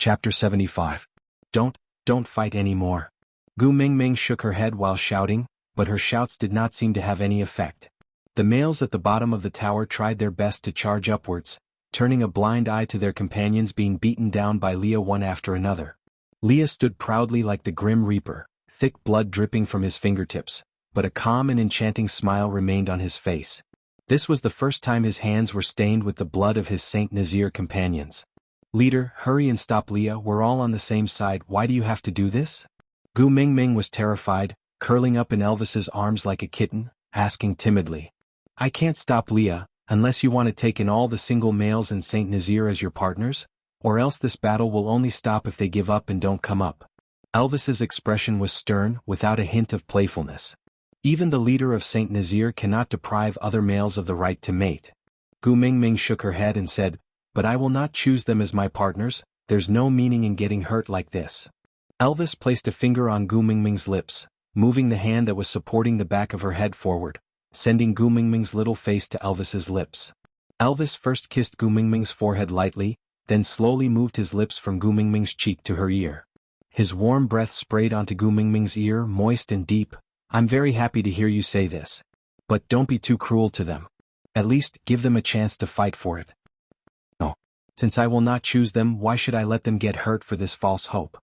Chapter 75. Don't fight anymore. Gu Mingming shook her head while shouting, but her shouts did not seem to have any effect. The males at the bottom of the tower tried their best to charge upwards, turning a blind eye to their companions being beaten down by Leah one after another. Leah stood proudly like the Grim Reaper, thick blood dripping from his fingertips, but a calm and enchanting smile remained on his face. This was the first time his hands were stained with the blood of his Saint Nazir companions. Leader, hurry and stop Leah, we're all on the same side, why do you have to do this? Gu Mingming was terrified, curling up in Elvis's arms like a kitten, asking timidly. I can't stop Leah, unless you want to take in all the single males and Saint Nazir as your partners, or else this battle will only stop if they give up and don't come up. Elvis's expression was stern, without a hint of playfulness. Even the leader of Saint Nazir cannot deprive other males of the right to mate. Gu Mingming shook her head and said, but I will not choose them as my partners, there's no meaning in getting hurt like this. Elvis placed a finger on Gu Mingming's lips, moving the hand that was supporting the back of her head forward, sending Gu Mingming's little face to Elvis's lips. Elvis first kissed Gu Mingming's forehead lightly, then slowly moved his lips from Gu Mingming's cheek to her ear. His warm breath sprayed onto Gu Mingming's ear, moist and deep. I'm very happy to hear you say this. But don't be too cruel to them. At least, give them a chance to fight for it. No. Since I will not choose them, why should I let them get hurt for this false hope?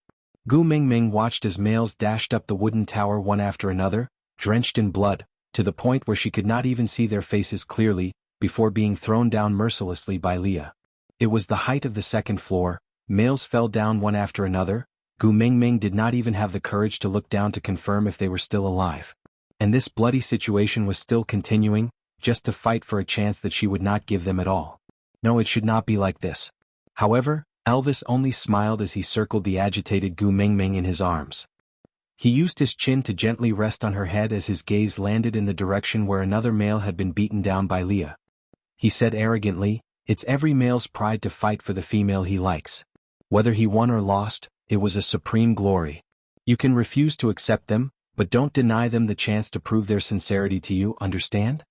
Gu Mingming watched as males dashed up the wooden tower one after another, drenched in blood, to the point where she could not even see their faces clearly, before being thrown down mercilessly by Leah. It was the height of the second floor, males fell down one after another. Gu Mingming did not even have the courage to look down to confirm if they were still alive. And this bloody situation was still continuing, just to fight for a chance that she would not give them at all. No, it should not be like this. However, Elvis only smiled as he circled the agitated Gu Mingming in his arms. He used his chin to gently rest on her head as his gaze landed in the direction where another male had been beaten down by Leah. He said arrogantly, it's every male's pride to fight for the female he likes. Whether he won or lost, it was a supreme glory. You can refuse to accept them, but don't deny them the chance to prove their sincerity to you, understand?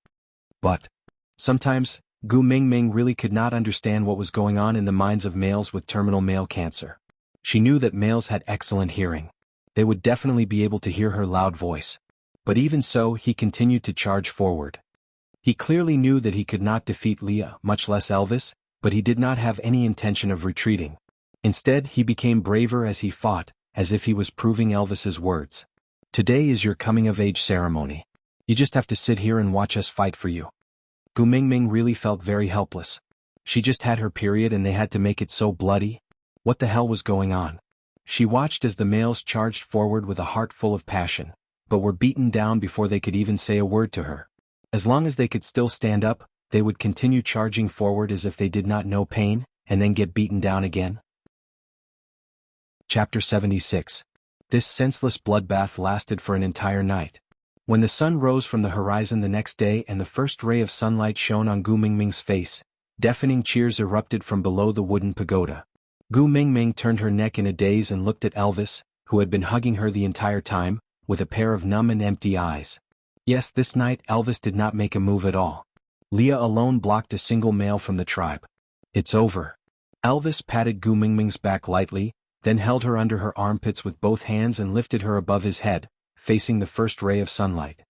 But sometimes, Gu Mingming really could not understand what was going on in the minds of males with terminal male cancer. She knew that males had excellent hearing. They would definitely be able to hear her loud voice. But even so, he continued to charge forward. He clearly knew that he could not defeat Leah, much less Elvis, but he did not have any intention of retreating. Instead, he became braver as he fought, as if he was proving Elvis's words. Today is your coming-of-age ceremony. You just have to sit here and watch us fight for you. Gu Mingming really felt very helpless. She just had her period and they had to make it so bloody. What the hell was going on? She watched as the males charged forward with a heart full of passion, but were beaten down before they could even say a word to her. As long as they could still stand up, they would continue charging forward as if they did not know pain, and then get beaten down again. Chapter 76. This senseless bloodbath lasted for an entire night. When the sun rose from the horizon the next day and the first ray of sunlight shone on Gu Mingming's face, deafening cheers erupted from below the wooden pagoda. Gu Mingming turned her neck in a daze and looked at Elvis, who had been hugging her the entire time, with a pair of numb and empty eyes. Yes, this night Elvis did not make a move at all. Leah alone blocked a single male from the tribe. It's over. Elvis patted Gu Mingming's back lightly, then held her under her armpits with both hands and lifted her above his head, facing the first ray of sunlight.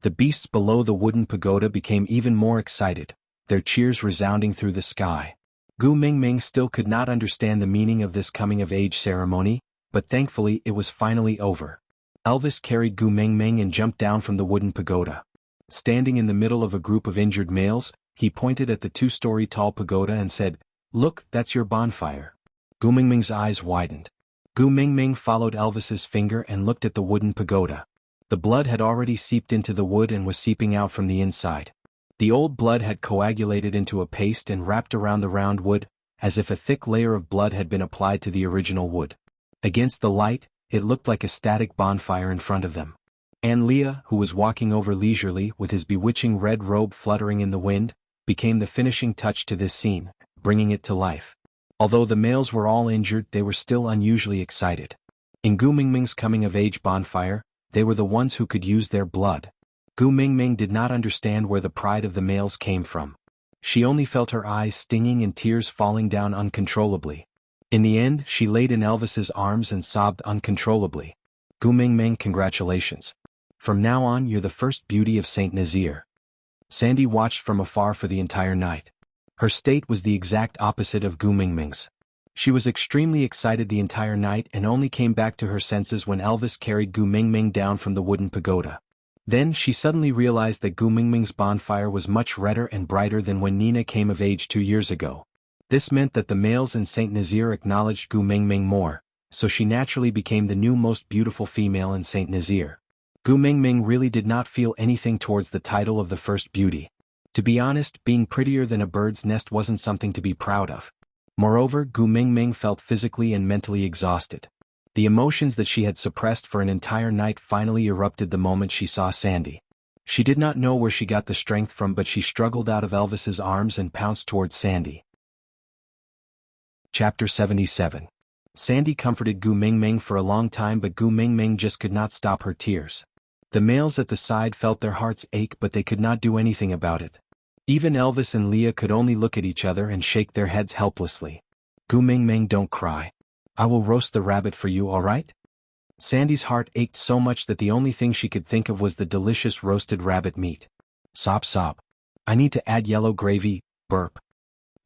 The beasts below the wooden pagoda became even more excited, their cheers resounding through the sky. Gu Mingming still could not understand the meaning of this coming-of-age ceremony, but thankfully it was finally over. Elvis carried Gu Mingming and jumped down from the wooden pagoda. Standing in the middle of a group of injured males, he pointed at the 2-story tall pagoda and said, "Look, that's your bonfire." Gu Mingming's eyes widened. Gu Mingming followed Elvis's finger and looked at the wooden pagoda. The blood had already seeped into the wood and was seeping out from the inside. The old blood had coagulated into a paste and wrapped around the round wood, as if a thick layer of blood had been applied to the original wood. Against the light, it looked like a static bonfire in front of them. And Leah, who was walking over leisurely with his bewitching red robe fluttering in the wind, became the finishing touch to this scene, bringing it to life. Although the males were all injured, they were still unusually excited. In Gu Mingming's coming-of-age bonfire, they were the ones who could use their blood. Gu Mingming did not understand where the pride of the males came from. She only felt her eyes stinging and tears falling down uncontrollably. In the end, she laid in Elvis's arms and sobbed uncontrollably. Gu Mingming, congratulations. From now on you're the first beauty of Saint Nazaire. Sandy watched from afar for the entire night. Her state was the exact opposite of Gu Mingming's. She was extremely excited the entire night and only came back to her senses when Elvis carried Gu Mingming down from the wooden pagoda. Then she suddenly realized that Gu Mingming's bonfire was much redder and brighter than when Nina came of age 2 years ago. This meant that the males in Saint Nazaire acknowledged Gu Mingming more, so she naturally became the new most beautiful female in Saint Nazaire. Gu Mingming really did not feel anything towards the title of the first beauty. To be honest, being prettier than a bird's nest wasn't something to be proud of. Moreover, Gu Mingming felt physically and mentally exhausted. The emotions that she had suppressed for an entire night finally erupted the moment she saw Sandy. She did not know where she got the strength from, but she struggled out of Elvis's arms and pounced towards Sandy. Chapter 77. Sandy comforted Gu Mingming for a long time, but Gu Mingming just could not stop her tears. The males at the side felt their hearts ache, but they could not do anything about it. Even Elvis and Leah could only look at each other and shake their heads helplessly. Gu Mingming, don't cry. I will roast the rabbit for you, alright? Sandy's heart ached so much that the only thing she could think of was the delicious roasted rabbit meat. Sob sob. I need to add yellow gravy, burp.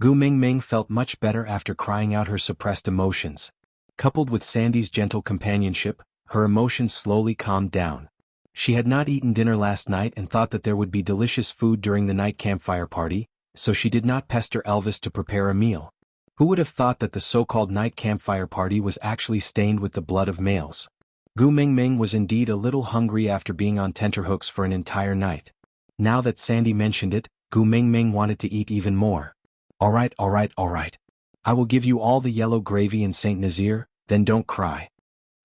Gu Mingming felt much better after crying out her suppressed emotions. Coupled with Sandy's gentle companionship, her emotions slowly calmed down. She had not eaten dinner last night and thought that there would be delicious food during the night campfire party, so she did not pester Elvis to prepare a meal. Who would have thought that the so-called night campfire party was actually stained with the blood of males? Gu Mingming was indeed a little hungry after being on tenterhooks for an entire night. Now that Sandy mentioned it, Gu Mingming wanted to eat even more. Alright. I will give you all the yellow gravy in Saint Nazaire, then don't cry.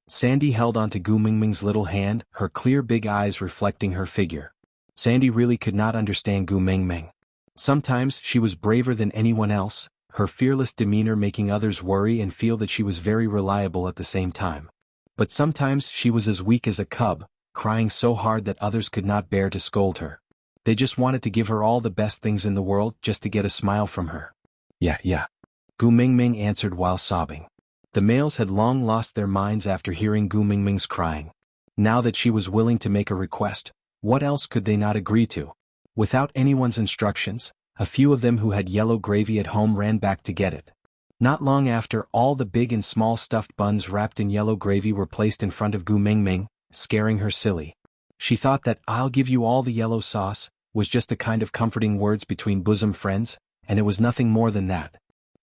Sandy held onto Gu Mingming's little hand, her clear big eyes reflecting her figure. Sandy really could not understand Gu Mingming. Sometimes she was braver than anyone else, her fearless demeanor making others worry and feel that she was very reliable at the same time. But sometimes she was as weak as a cub, crying so hard that others could not bear to scold her. They just wanted to give her all the best things in the world just to get a smile from her. Yeah. Gu Mingming answered while sobbing. The males had long lost their minds after hearing Gu Mingming's crying. Now that she was willing to make a request, what else could they not agree to? Without anyone's instructions, a few of them who had yellow gravy at home ran back to get it. Not long after, all the big and small stuffed buns wrapped in yellow gravy were placed in front of Gu Mingming, scaring her silly. She thought that "I'll give you all the yellow sauce" was just a kind of comforting words between bosom friends, and it was nothing more than that.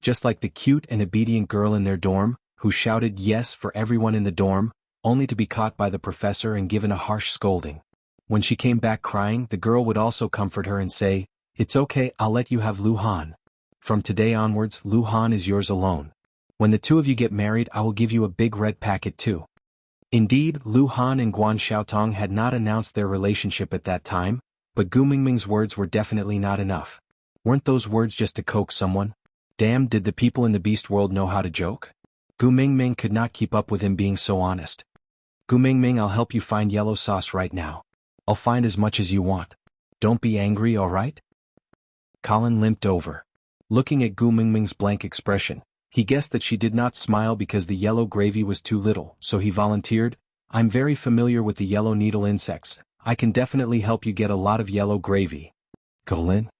Just like the cute and obedient girl in their dorm, who shouted yes for everyone in the dorm, only to be caught by the professor and given a harsh scolding. When she came back crying, the girl would also comfort her and say, "It's okay, I'll let you have Luhan. From today onwards, Luhan is yours alone. When the two of you get married, I will give you a big red packet too." Indeed, Luhan and Guan Xiaotong had not announced their relationship at that time, but Gu Mingming's words were definitely not enough. Weren't those words just to coax someone? Damn, did the people in the beast world know how to joke? Gu Mingming could not keep up with him being so honest. "Gu Mingming, I'll help you find yellow sauce right now. I'll find as much as you want. Don't be angry, alright?" Colin limped over. Looking at Gu Mingming's blank expression, he guessed that she did not smile because the yellow gravy was too little, so he volunteered, "I'm very familiar with the yellow needle insects. I can definitely help you get a lot of yellow gravy." "Colin?"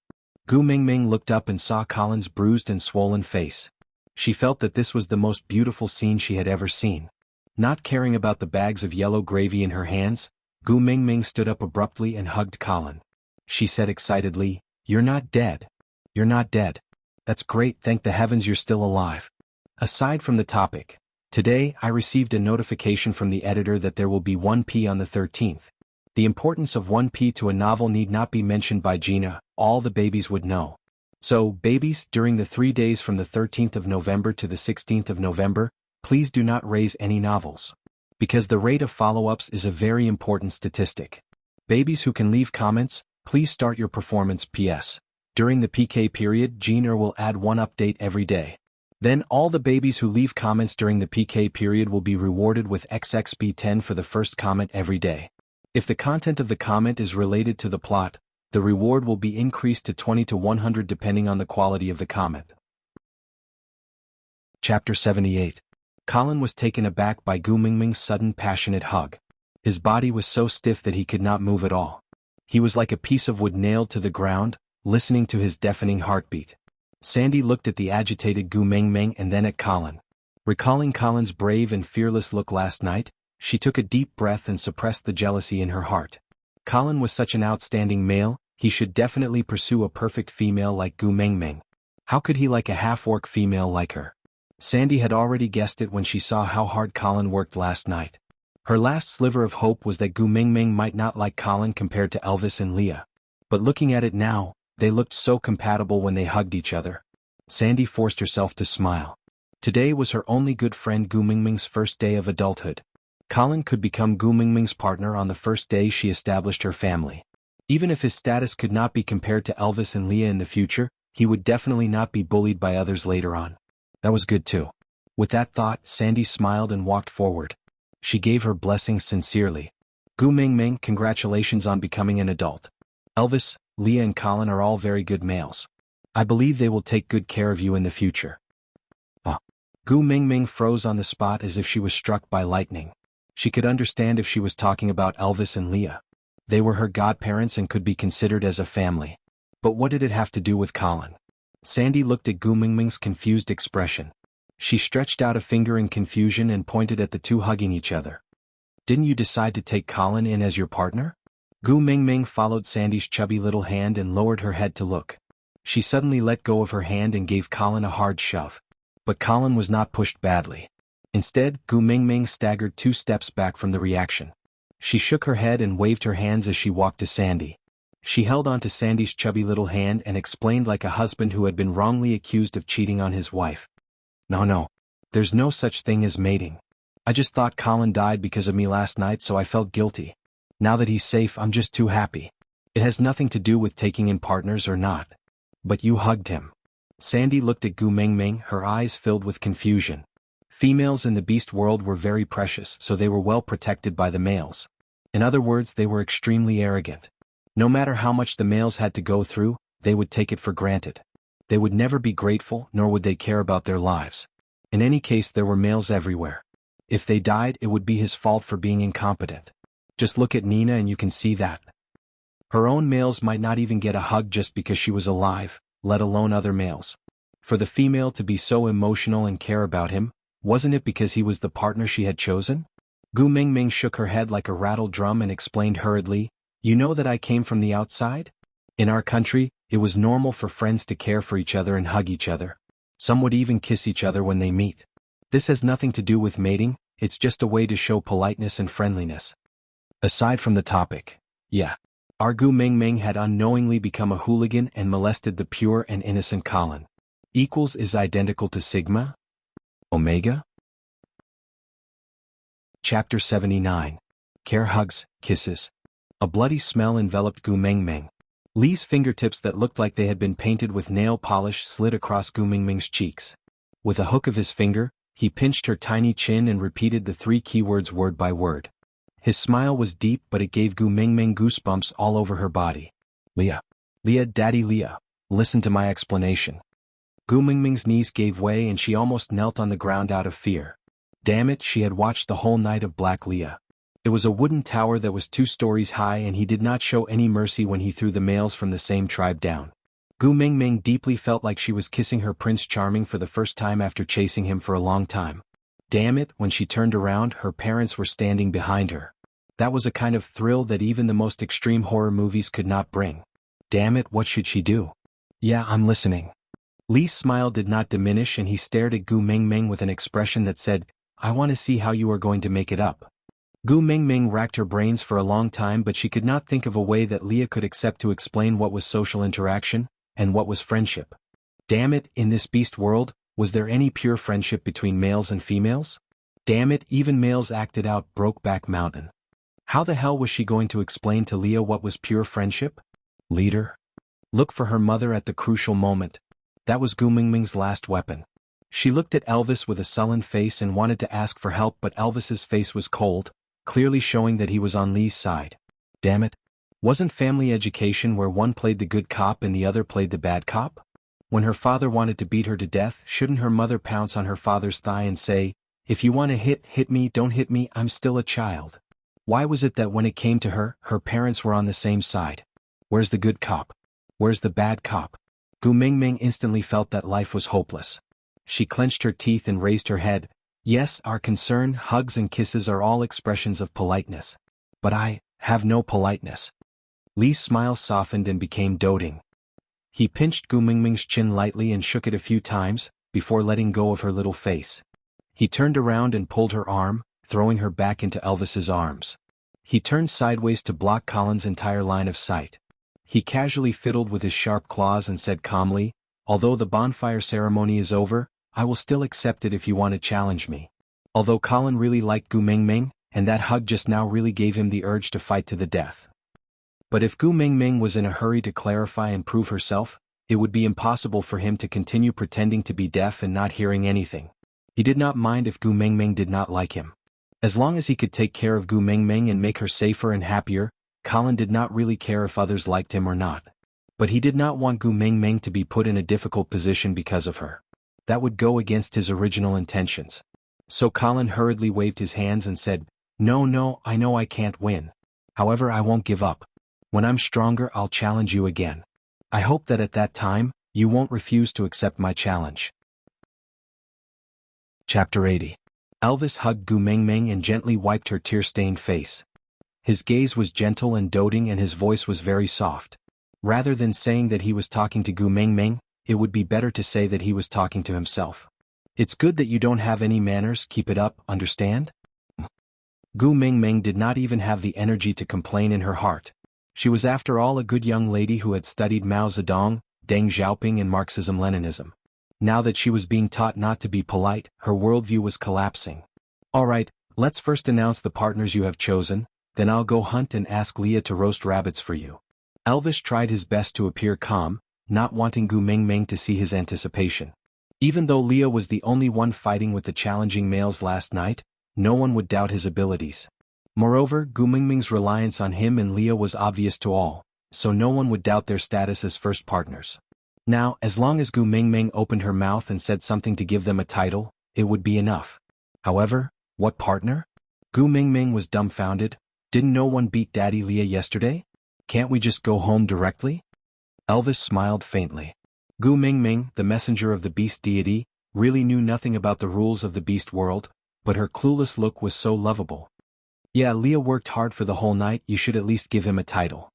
Gu Mingming looked up and saw Colin's bruised and swollen face. She felt that this was the most beautiful scene she had ever seen. Not caring about the bags of yellow gravy in her hands, Gu Mingming stood up abruptly and hugged Colin. She said excitedly, "You're not dead. You're not dead. That's great, thank the heavens you're still alive." Aside from the topic, today I received a notification from the editor that there will be 1P on the 13th. The importance of 1P to a novel need not be mentioned by Gina, all the babies would know. So, babies, during the 3 days from the 13th of November to the 16th of November, please do not raise any novels. Because the rate of follow-ups is a very important statistic. Babies who can leave comments, please start your performance. PS. During the PK period, Gina will add one update every day. Then all the babies who leave comments during the PK period will be rewarded with XXB10 for the first comment every day. If the content of the comment is related to the plot, the reward will be increased to 20 to 100 depending on the quality of the comment. Chapter 78. Colin was taken aback by Gu Mingming's sudden passionate hug. His body was so stiff that he could not move at all. He was like a piece of wood nailed to the ground, listening to his deafening heartbeat. Sandy looked at the agitated Gu Mingming and then at Colin. Recalling Colin's brave and fearless look last night, she took a deep breath and suppressed the jealousy in her heart. Colin was such an outstanding male, he should definitely pursue a perfect female like Gu Mingming. How could he like a half-orc female like her? Sandy had already guessed it when she saw how hard Colin worked last night. Her last sliver of hope was that Gu Mingming might not like Colin compared to Elvis and Leah. But looking at it now, they looked so compatible when they hugged each other. Sandy forced herself to smile. Today was her only good friend Gu Mingming's first day of adulthood. Colin could become Gu Mingming's partner on the first day she established her family. Even if his status could not be compared to Elvis and Leah in the future, he would definitely not be bullied by others later on. That was good too. With that thought, Sandy smiled and walked forward. She gave her blessings sincerely. Gu Mingming, congratulations on becoming an adult. Elvis, Leah and Colin are all very good males. I believe they will take good care of you in the future. Gu Mingming froze on the spot as if she was struck by lightning. She could understand if she was talking about Elvis and Leah. They were her godparents and could be considered as a family. But what did it have to do with Colin? Sandy looked at Gu Mingming's confused expression. She stretched out a finger in confusion and pointed at the two hugging each other. Didn't you decide to take Colin in as your partner? Gu Mingming followed Sandy's chubby little hand and lowered her head to look. She suddenly let go of her hand and gave Colin a hard shove. But Colin was not pushed badly. Instead, Gu Mingming staggered 2 steps back from the reaction. She shook her head and waved her hands as she walked to Sandy. She held onto Sandy's chubby little hand and explained like a husband who had been wrongly accused of cheating on his wife. No. There's no such thing as mating. I just thought Colin died because of me last night, so I felt guilty. Now that he's safe, I'm just too happy. It has nothing to do with taking in partners or not. But you hugged him. Sandy looked at Gu Mingming, her eyes filled with confusion. Females in the beast world were very precious, so they were well protected by the males. In other words, they were extremely arrogant. No matter how much the males had to go through, they would take it for granted. They would never be grateful, nor would they care about their lives. In any case, there were males everywhere. If they died, it would be his fault for being incompetent. Just look at Nina and you can see that. Her own males might not even get a hug just because she was alive, let alone other males. For the female to be so emotional and care about him, wasn't it because he was the partner she had chosen? Gu Mingming shook her head like a rattled drum and explained hurriedly, "You know that I came from the outside? In our country, it was normal for friends to care for each other and hug each other. Some would even kiss each other when they meet. This has nothing to do with mating, it's just a way to show politeness and friendliness." Aside from the topic, our Gu Mingming had unknowingly become a hooligan and molested the pure and innocent Colin. Equals is identical to sigma? Omega? Chapter 79. Care hugs, kisses. A bloody smell enveloped Gu Mingming. Lee's fingertips that looked like they had been painted with nail polish slid across Gu Mingming's cheeks. With a hook of his finger, he pinched her tiny chin and repeated the 3 keywords word by word. His smile was deep, but it gave Gu Mingming goosebumps all over her body. Leah, Daddy Leah, listen to my explanation. Gu Mingming's knees gave way and she almost knelt on the ground out of fear. Damn it, she had watched the whole night of Black Leah. It was a wooden tower that was 2 stories high and he did not show any mercy when he threw the males from the same tribe down. Gu Mingming deeply felt like she was kissing her Prince Charming for the first time after chasing him for a long time. Damn it, when she turned around, her parents were standing behind her. That was a kind of thrill that even the most extreme horror movies could not bring. Damn it, what should she do? Yeah, I'm listening. Lee's smile did not diminish and he stared at Gu Mingming with an expression that said, I want to see how you are going to make it up. Gu Mingming racked her brains for a long time, but she could not think of a way that Leah could accept to explain what was social interaction, and what was friendship. Damn it, in this beast world, was there any pure friendship between males and females? Damn it, even males acted out Brokeback Mountain. How the hell was she going to explain to Leah what was pure friendship? Leader? Look for her mother at the crucial moment. That was Gu Mingming's last weapon. She looked at Elvis with a sullen face and wanted to ask for help, but Elvis's face was cold, clearly showing that he was on Lee's side. Damn it. Wasn't family education where one played the good cop and the other played the bad cop? When her father wanted to beat her to death, shouldn't her mother pounce on her father's thigh and say, "If you want to hit me, don't hit me, I'm still a child"? Why was it that when it came to her, her parents were on the same side? Where's the good cop? Where's the bad cop? Gu Mingming instantly felt that life was hopeless. She clenched her teeth and raised her head. Yes, our concern, hugs and kisses are all expressions of politeness. But I have no politeness. Li's smile softened and became doting. He pinched Gu Mingming's chin lightly and shook it a few times, before letting go of her little face. He turned around and pulled her arm, throwing her back into Elvis's arms. He turned sideways to block Colin's entire line of sight. He casually fiddled with his sharp claws and said calmly, "Although the bonfire ceremony is over, I will still accept it if you want to challenge me." Although Colin really liked Gu Mingming, and that hug just now really gave him the urge to fight to the death. But if Gu Mingming was in a hurry to clarify and prove herself, it would be impossible for him to continue pretending to be deaf and not hearing anything. He did not mind if Gu Mingming did not like him. As long as he could take care of Gu Mingming and make her safer and happier, Colin did not really care if others liked him or not. But he did not want Gu Mingming to be put in a difficult position because of her. That would go against his original intentions. So Colin hurriedly waved his hands and said, No, I know I can't win. However, I won't give up. When I'm stronger, I'll challenge you again. I hope that at that time, you won't refuse to accept my challenge." Chapter 80. Elvis hugged Gu Mingming and gently wiped her tear-stained face. His gaze was gentle and doting and his voice was very soft. Rather than saying that he was talking to Gu Mingming, it would be better to say that he was talking to himself. "It's good that you don't have any manners, keep it up, understand?" Gu Mingming did not even have the energy to complain in her heart. She was after all a good young lady who had studied Mao Zedong, Deng Xiaoping and Marxism-Leninism. Now that she was being taught not to be polite, her worldview was collapsing. "Alright, let's first announce the partners you have chosen, then I'll go hunt and ask Leah to roast rabbits for you." Elvis tried his best to appear calm, not wanting Gu Mingming to see his anticipation. Even though Leah was the only one fighting with the challenging males last night, no one would doubt his abilities. Moreover, Gu Mingming's reliance on him and Leah was obvious to all, so no one would doubt their status as first partners. Now, as long as Gu Mingming opened her mouth and said something to give them a title, it would be enough. However, what partner? Gu Mingming was dumbfounded. Didn't no one beat Daddy Leah yesterday? Can't we just go home directly? Elvis smiled faintly. Gu Mingming, the messenger of the beast deity, really knew nothing about the rules of the beast world, but her clueless look was so lovable. "Yeah, Leah worked hard for the whole night, you should at least give him a title."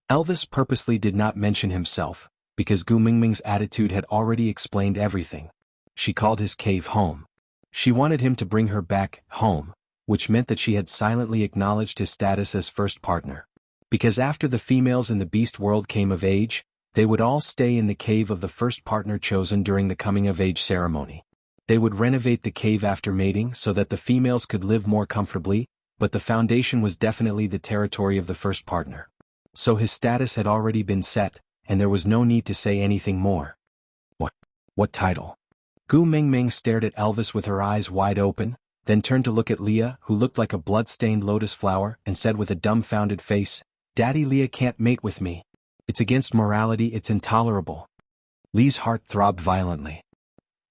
Elvis purposely did not mention himself, because Gu Mingming's attitude had already explained everything. She called his cave home. She wanted him to bring her back home, which meant that she had silently acknowledged his status as first partner. Because after the females in the beast world came of age, they would all stay in the cave of the first partner chosen during the coming-of-age ceremony. They would renovate the cave after mating so that the females could live more comfortably, but the foundation was definitely the territory of the first partner. So his status had already been set, and there was no need to say anything more. What title? Gu Mingming stared at Elvis with her eyes wide open, then turned to look at Leah, who looked like a blood-stained lotus flower, and said with a dumbfounded face, "Daddy, Leah can't mate with me. It's against morality, it's intolerable." Lee's heart throbbed violently.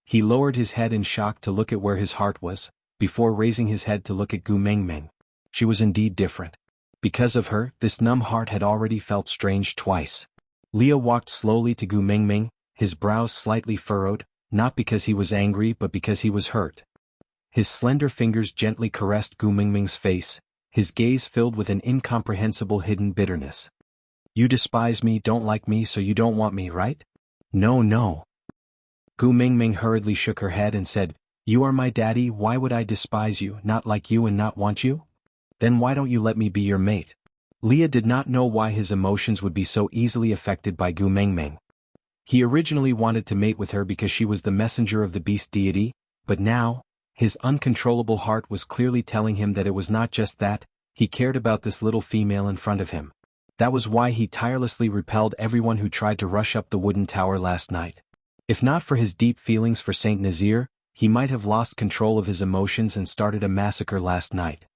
He lowered his head in shock to look at where his heart was, before raising his head to look at Gu Mingming. She was indeed different. Because of her, this numb heart had already felt strange twice. Leah walked slowly to Gu Mingming, his brows slightly furrowed, not because he was angry but because he was hurt. His slender fingers gently caressed Gu Mingming's face, his gaze filled with an incomprehensible hidden bitterness. "You despise me, don't like me, so you don't want me, right?" No. Gu Mingming hurriedly shook her head and said, "You are my daddy, why would I despise you, not like you and not want you? Then why don't you let me be your mate?" Leah did not know why his emotions would be so easily affected by Gu Mingming. He originally wanted to mate with her because she was the messenger of the beast deity, but now, his uncontrollable heart was clearly telling him that it was not just that, he cared about this little female in front of him. That was why he tirelessly repelled everyone who tried to rush up the wooden tower last night. If not for his deep feelings for Saint Nazir, he might have lost control of his emotions and started a massacre last night.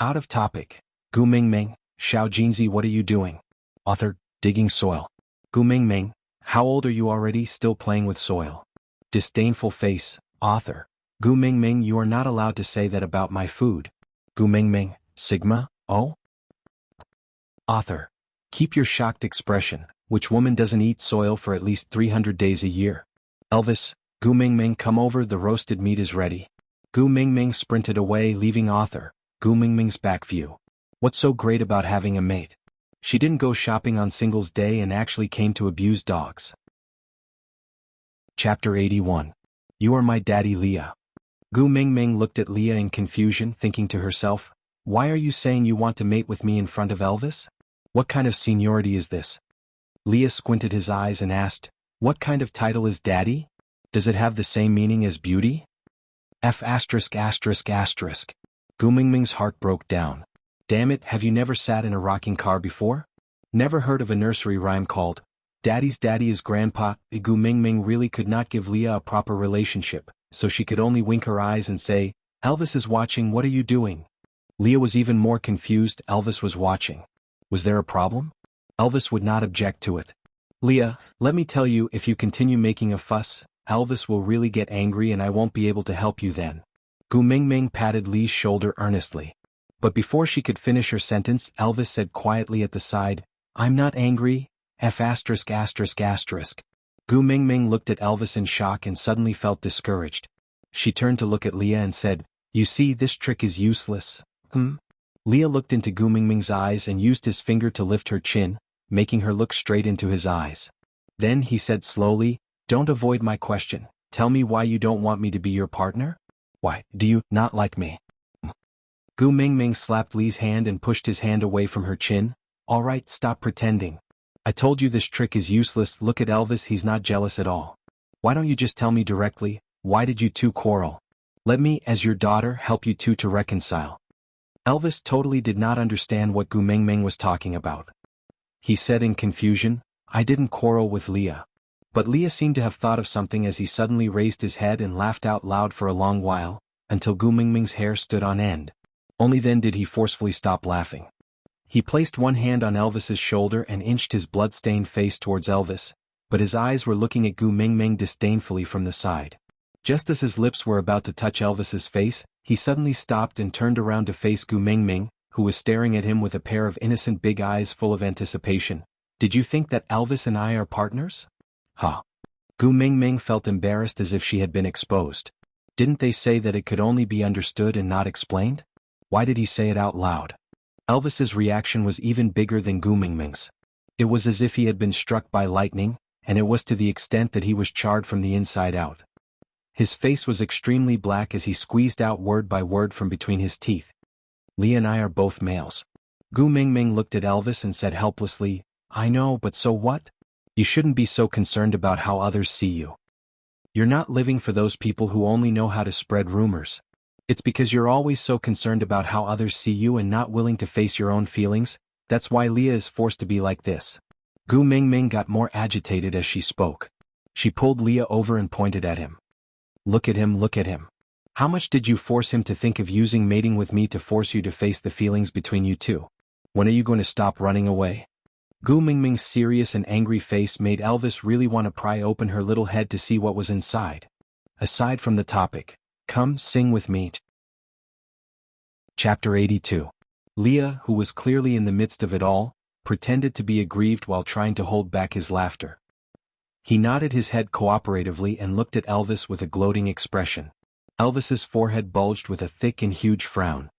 Out of topic. Gu Mingming, Xiao Jinzi, what are you doing? Author, digging soil. Gu Mingming, How old are you already, still playing with soil? Disdainful face, author. Gu Mingming, you are not allowed to say that about my food. Gu Mingming, Sigma, oh? Author. Keep your shocked expression. Which woman doesn't eat soil for at least 300 days a year? Elvis, Gu Mingming, come over, the roasted meat is ready. Gu Mingming sprinted away, leaving author, Gu Mingming's back view. What's so great about having a mate? She didn't go shopping on Singles Day and actually came to abuse dogs. Chapter 81. You are my daddy, Leah. Gu Mingming looked at Leah in confusion, thinking to herself, why are you saying you want to mate with me in front of Elvis? What kind of seniority is this? Leah squinted his eyes and asked, what kind of title is daddy? Does it have the same meaning as beauty? F*******. Gu Mingming's heart broke down. Damn it, have you never sat in a rocking car before? Never heard of a nursery rhyme called, Daddy's daddy is grandpa? Gu Mingming really could not give Leah a proper relationship, so she could only wink her eyes and say, Elvis is watching, what are you doing? Leah was even more confused. Elvis was watching. Was there a problem? Elvis would not object to it. Leah, let me tell you, if you continue making a fuss, Elvis will really get angry and I won't be able to help you then. Gu Mingming patted Lee's shoulder earnestly. But before she could finish her sentence, Elvis said quietly at the side, I'm not angry, F*******. Gu Mingming looked at Elvis in shock and suddenly felt discouraged. She turned to look at Leah and said, you see, this trick is useless. Leah looked into Gu Mingming's eyes and used his finger to lift her chin, making her look straight into his eyes. Then he said slowly, don't avoid my question, tell me why you don't want me to be your partner? Why, do you not like me? Gu Mingming slapped Lee's hand and pushed his hand away from her chin. All right, stop pretending. I told you this trick is useless. Look at Elvis, he's not jealous at all. Why don't you just tell me directly, why did you two quarrel? Let me, as your daughter, help you two to reconcile. Elvis totally did not understand what Gu Mingming was talking about. He said in confusion, I didn't quarrel with Leah. But Leah seemed to have thought of something as he suddenly raised his head and laughed out loud for a long while, until Gu Mingming's hair stood on end. Only then did he forcefully stop laughing. He placed one hand on Elvis's shoulder and inched his blood-stained face towards Elvis, but his eyes were looking at Gu Mingming disdainfully from the side. Just as his lips were about to touch Elvis's face, he suddenly stopped and turned around to face Gu Mingming, who was staring at him with a pair of innocent big eyes full of anticipation. Did you think that Elvis and I are partners? Huh. Gu Mingming felt embarrassed as if she had been exposed. Didn't they say that it could only be understood and not explained? Why did he say it out loud? Elvis's reaction was even bigger than Gu Mingming's. It was as if he had been struck by lightning, and it was to the extent that he was charred from the inside out. His face was extremely black as he squeezed out word by word from between his teeth. Leah and I are both males. Gu Mingming looked at Elvis and said helplessly, I know, but so what? You shouldn't be so concerned about how others see you. You're not living for those people who only know how to spread rumors. It's because you're always so concerned about how others see you and not willing to face your own feelings, that's why Leah is forced to be like this. Gu Mingming got more agitated as she spoke. She pulled Leah over and pointed at him. Look at him, look at him. How much did you force him to think of using mating with me to force you to face the feelings between you two? When are you going to stop running away? Gu Mingming's serious and angry face made Elvis really want to pry open her little head to see what was inside. Aside from the topic, come sing with me. Chapter 82. Leah, who was clearly in the midst of it all, pretended to be aggrieved while trying to hold back his laughter. He nodded his head cooperatively and looked at Elvis with a gloating expression. Elvis's forehead bulged with a thick and huge frown.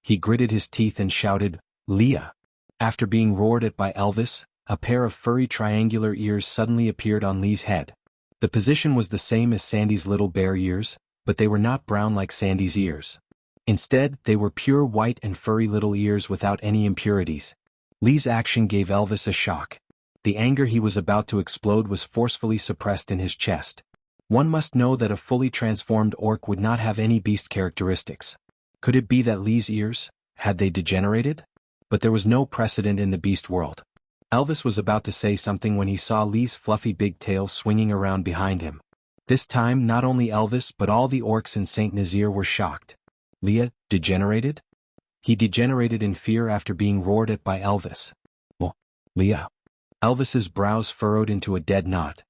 He gritted his teeth and shouted, Leah. After being roared at by Elvis, a pair of furry triangular ears suddenly appeared on Lee's head. The position was the same as Sandy's little bear ears, but they were not brown like Sandy's ears. Instead, they were pure white and furry little ears without any impurities. Lee's action gave Elvis a shock. The anger he was about to explode was forcefully suppressed in his chest. One must know that a fully transformed orc would not have any beast characteristics. Could it be that Lee's ears, had they degenerated? But there was no precedent in the beast world. Elvis was about to say something when he saw Lee's fluffy big tail swinging around behind him. This time not only Elvis but all the orcs in St. Nazaire were shocked. Leah, degenerated? He degenerated in fear after being roared at by Elvis. Well, Leah. Elvis's brows furrowed into a dead knot.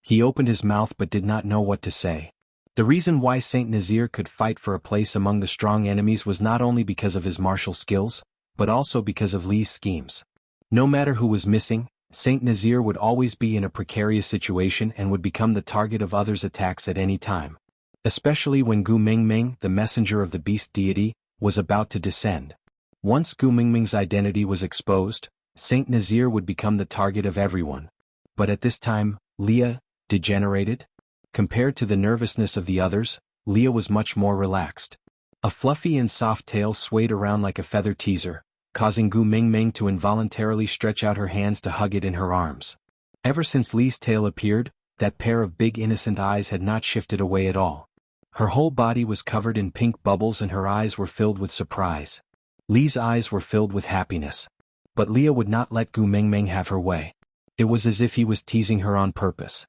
He opened his mouth but did not know what to say. The reason why Saint Nazir could fight for a place among the strong enemies was not only because of his martial skills, but also because of Li's schemes. No matter who was missing, Saint Nazir would always be in a precarious situation and would become the target of others' attacks at any time. Especially when Gu Mingming, the messenger of the beast deity, was about to descend. Once Gu Mingming's identity was exposed, Saint Nazir would become the target of everyone. But at this time, Leah degenerated? Compared to the nervousness of the others, Leah was much more relaxed. A fluffy and soft tail swayed around like a feather teaser, causing Gu Mingming to involuntarily stretch out her hands to hug it in her arms. Ever since Li's tail appeared, that pair of big innocent eyes had not shifted away at all. Her whole body was covered in pink bubbles and her eyes were filled with surprise. Li's eyes were filled with happiness. But Leah would not let Gu Mingming have her way. It was as if he was teasing her on purpose.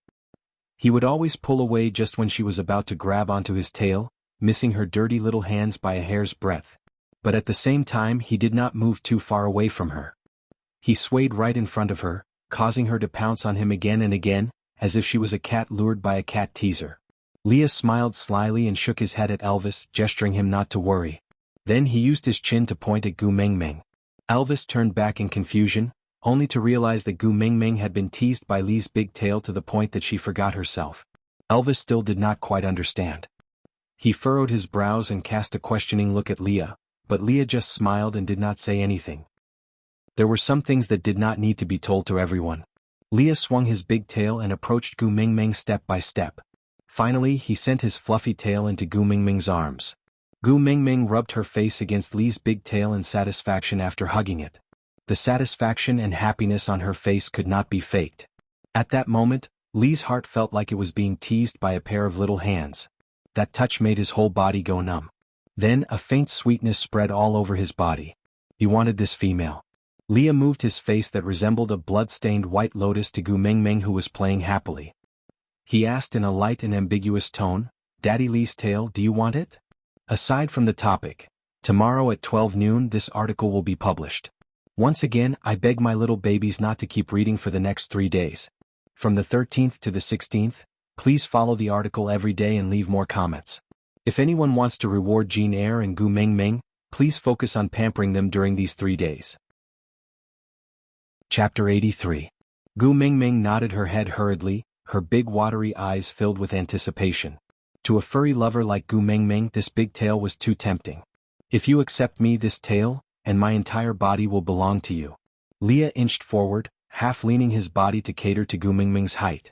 He would always pull away just when she was about to grab onto his tail, missing her dirty little hands by a hair's breadth. But at the same time he did not move too far away from her. He swayed right in front of her, causing her to pounce on him again and again, as if she was a cat lured by a cat teaser. Leah smiled slyly and shook his head at Elvis, gesturing him not to worry. Then he used his chin to point at Gu Mingming. Elvis turned back in confusion, only to realize that Gu Mingming had been teased by Li's big tail to the point that she forgot herself. Elvis still did not quite understand. He furrowed his brows and cast a questioning look at Leah, but Leah just smiled and did not say anything. There were some things that did not need to be told to everyone. Leah swung his big tail and approached Gu Mingming step by step. Finally he sent his fluffy tail into Gu Mingming's arms. Gu Mingming rubbed her face against Li's big tail in satisfaction after hugging it. The satisfaction and happiness on her face could not be faked. At that moment, Li's heart felt like it was being teased by a pair of little hands. That touch made his whole body go numb. Then a faint sweetness spread all over his body. He wanted this female. Leah moved his face that resembled a blood-stained white lotus to Gu Mingming, who was playing happily. He asked in a light and ambiguous tone, "Daddy Li's tail, do you want it?" Aside from the topic, tomorrow at 12 noon this article will be published. Once again I beg my little babies not to keep reading for the next 3 days. From the 13th to the 16th, please follow the article every day and leave more comments. If anyone wants to reward Jean Eyre and Gu Mingming, please focus on pampering them during these 3 days. Chapter 83. Gu Mingming nodded her head hurriedly, her big watery eyes filled with anticipation. To a furry lover like Gu Mingming this big tail was too tempting. If you accept me, this tail, and my entire body will belong to you. Leah inched forward, half leaning his body to cater to Gu Mingming's height.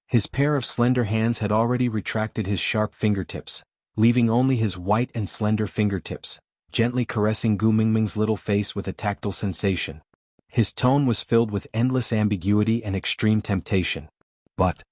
His pair of slender hands had already retracted his sharp fingertips, leaving only his white and slender fingertips, gently caressing Gu Mingming's little face with a tactile sensation. His tone was filled with endless ambiguity and extreme temptation. But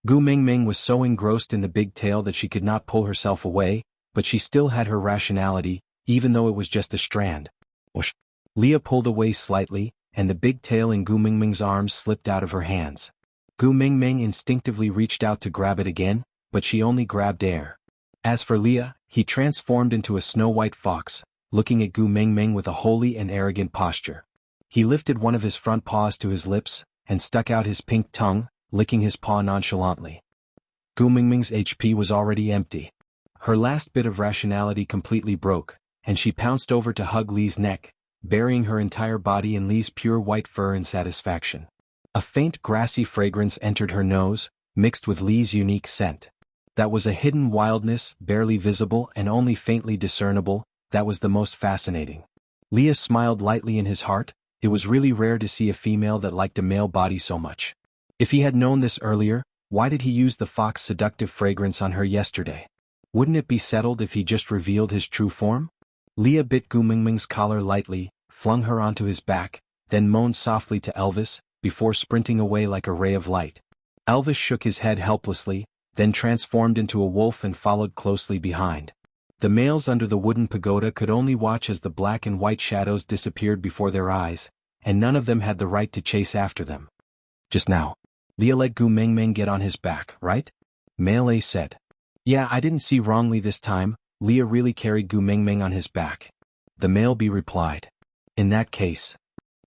Gu Mingming was so engrossed in the big tail that she could not pull herself away, but she still had her rationality, even though it was just a strand. Whoosh! Leah pulled away slightly, and the big tail in Gu Mingming's arms slipped out of her hands. Gu Mingming instinctively reached out to grab it again, but she only grabbed air. As for Leah, he transformed into a snow-white fox, looking at Gu Mingming with a holy and arrogant posture. He lifted one of his front paws to his lips, and stuck out his pink tongue, licking his paw nonchalantly. Gu Mingming's HP was already empty. Her last bit of rationality completely broke, and she pounced over to hug Li's neck, burying her entire body in Li's pure white fur in satisfaction. A faint grassy fragrance entered her nose, mixed with Li's unique scent. That was a hidden wildness, barely visible and only faintly discernible, that was the most fascinating. Leah smiled lightly in his heart. It was really rare to see a female that liked a male body so much. If he had known this earlier, why did he use the fox seductive fragrance on her yesterday? Wouldn't it be settled if he just revealed his true form? Leah bit Gu Mingming's collar lightly, flung her onto his back, then moaned softly to Elvis, before sprinting away like a ray of light. Elvis shook his head helplessly, then transformed into a wolf and followed closely behind. The males under the wooden pagoda could only watch as the black and white shadows disappeared before their eyes, and none of them had the right to chase after them. Just now, Leah let Gu Mingming get on his back, right? Male A said. Yeah, I didn't see wrongly this time. Leah really carried Gu Mingming on his back. The male B replied. In that case,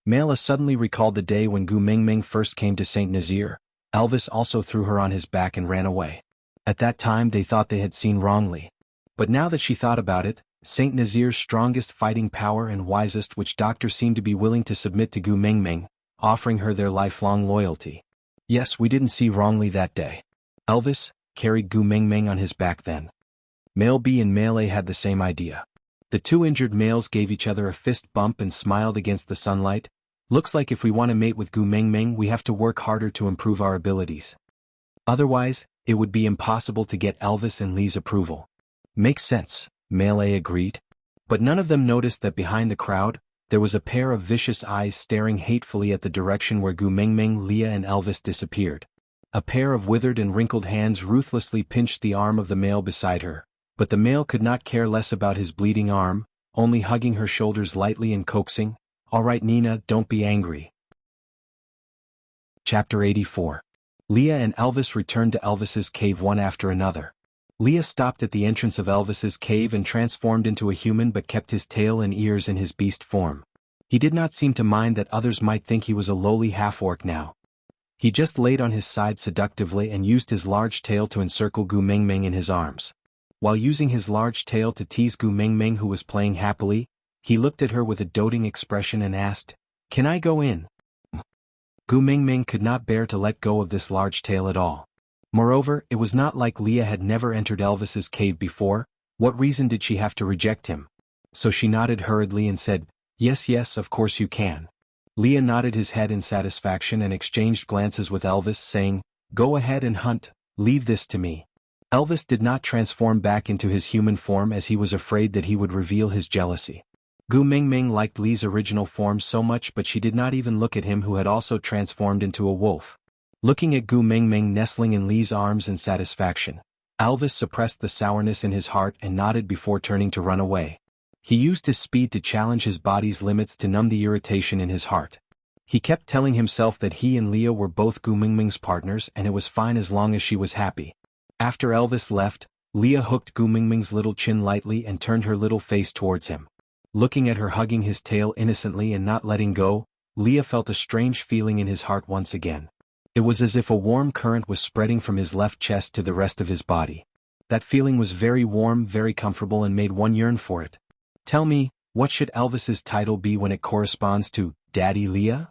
Mela suddenly recalled the day when Gu Mingming first came to St. Nazir. Elvis also threw her on his back and ran away. At that time they thought they had seen wrongly. But now that she thought about it, St. Nazir's strongest fighting power and wisest witch doctor seemed to be willing to submit to Gu Mingming, offering her their lifelong loyalty. Yes, we didn't see wrongly that day. Elvis carried Gu Mingming on his back then. Male B and Male A had the same idea. The two injured males gave each other a fist bump and smiled against the sunlight. Looks like if we want to mate with Gu Mingming we have to work harder to improve our abilities. Otherwise, it would be impossible to get Elvis and Lee's approval. Makes sense, Male A agreed. But none of them noticed that behind the crowd, there was a pair of vicious eyes staring hatefully at the direction where Gu Mingming, Leah and Elvis disappeared. A pair of withered and wrinkled hands ruthlessly pinched the arm of the male beside her. But the male could not care less about his bleeding arm, only hugging her shoulders lightly and coaxing, "All right Nina, don't be angry." Chapter 84. Leah and Elvis returned to Elvis's cave one after another. Leah stopped at the entrance of Elvis's cave and transformed into a human but kept his tail and ears in his beast form. He did not seem to mind that others might think he was a lowly half-orc now. He just laid on his side seductively and used his large tail to encircle Gu Mingming in his arms. While using his large tail to tease Gu Mingming who was playing happily, he looked at her with a doting expression and asked, "Can I go in?" Gu Mingming could not bear to let go of this large tail at all. Moreover, it was not like Leah had never entered Elvis's cave before. What reason did she have to reject him? So she nodded hurriedly and said, "Yes, yes, of course you can." Leah nodded his head in satisfaction and exchanged glances with Elvis, saying, "Go ahead and hunt, leave this to me." Elvis did not transform back into his human form as he was afraid that he would reveal his jealousy. Gu Mingming liked Lee's original form so much but she did not even look at him who had also transformed into a wolf. Looking at Gu Mingming nestling in Lee's arms in satisfaction, Elvis suppressed the sourness in his heart and nodded before turning to run away. He used his speed to challenge his body's limits to numb the irritation in his heart. He kept telling himself that he and Leah were both Gu Mingming's partners and it was fine as long as she was happy. After Elvis left, Leah hooked Gu Mingming's little chin lightly and turned her little face towards him. Looking at her hugging his tail innocently and not letting go, Leah felt a strange feeling in his heart once again. It was as if a warm current was spreading from his left chest to the rest of his body. That feeling was very warm, very comfortable and made one yearn for it. "Tell me, what should Elvis's title be when it corresponds to Daddy Leah?"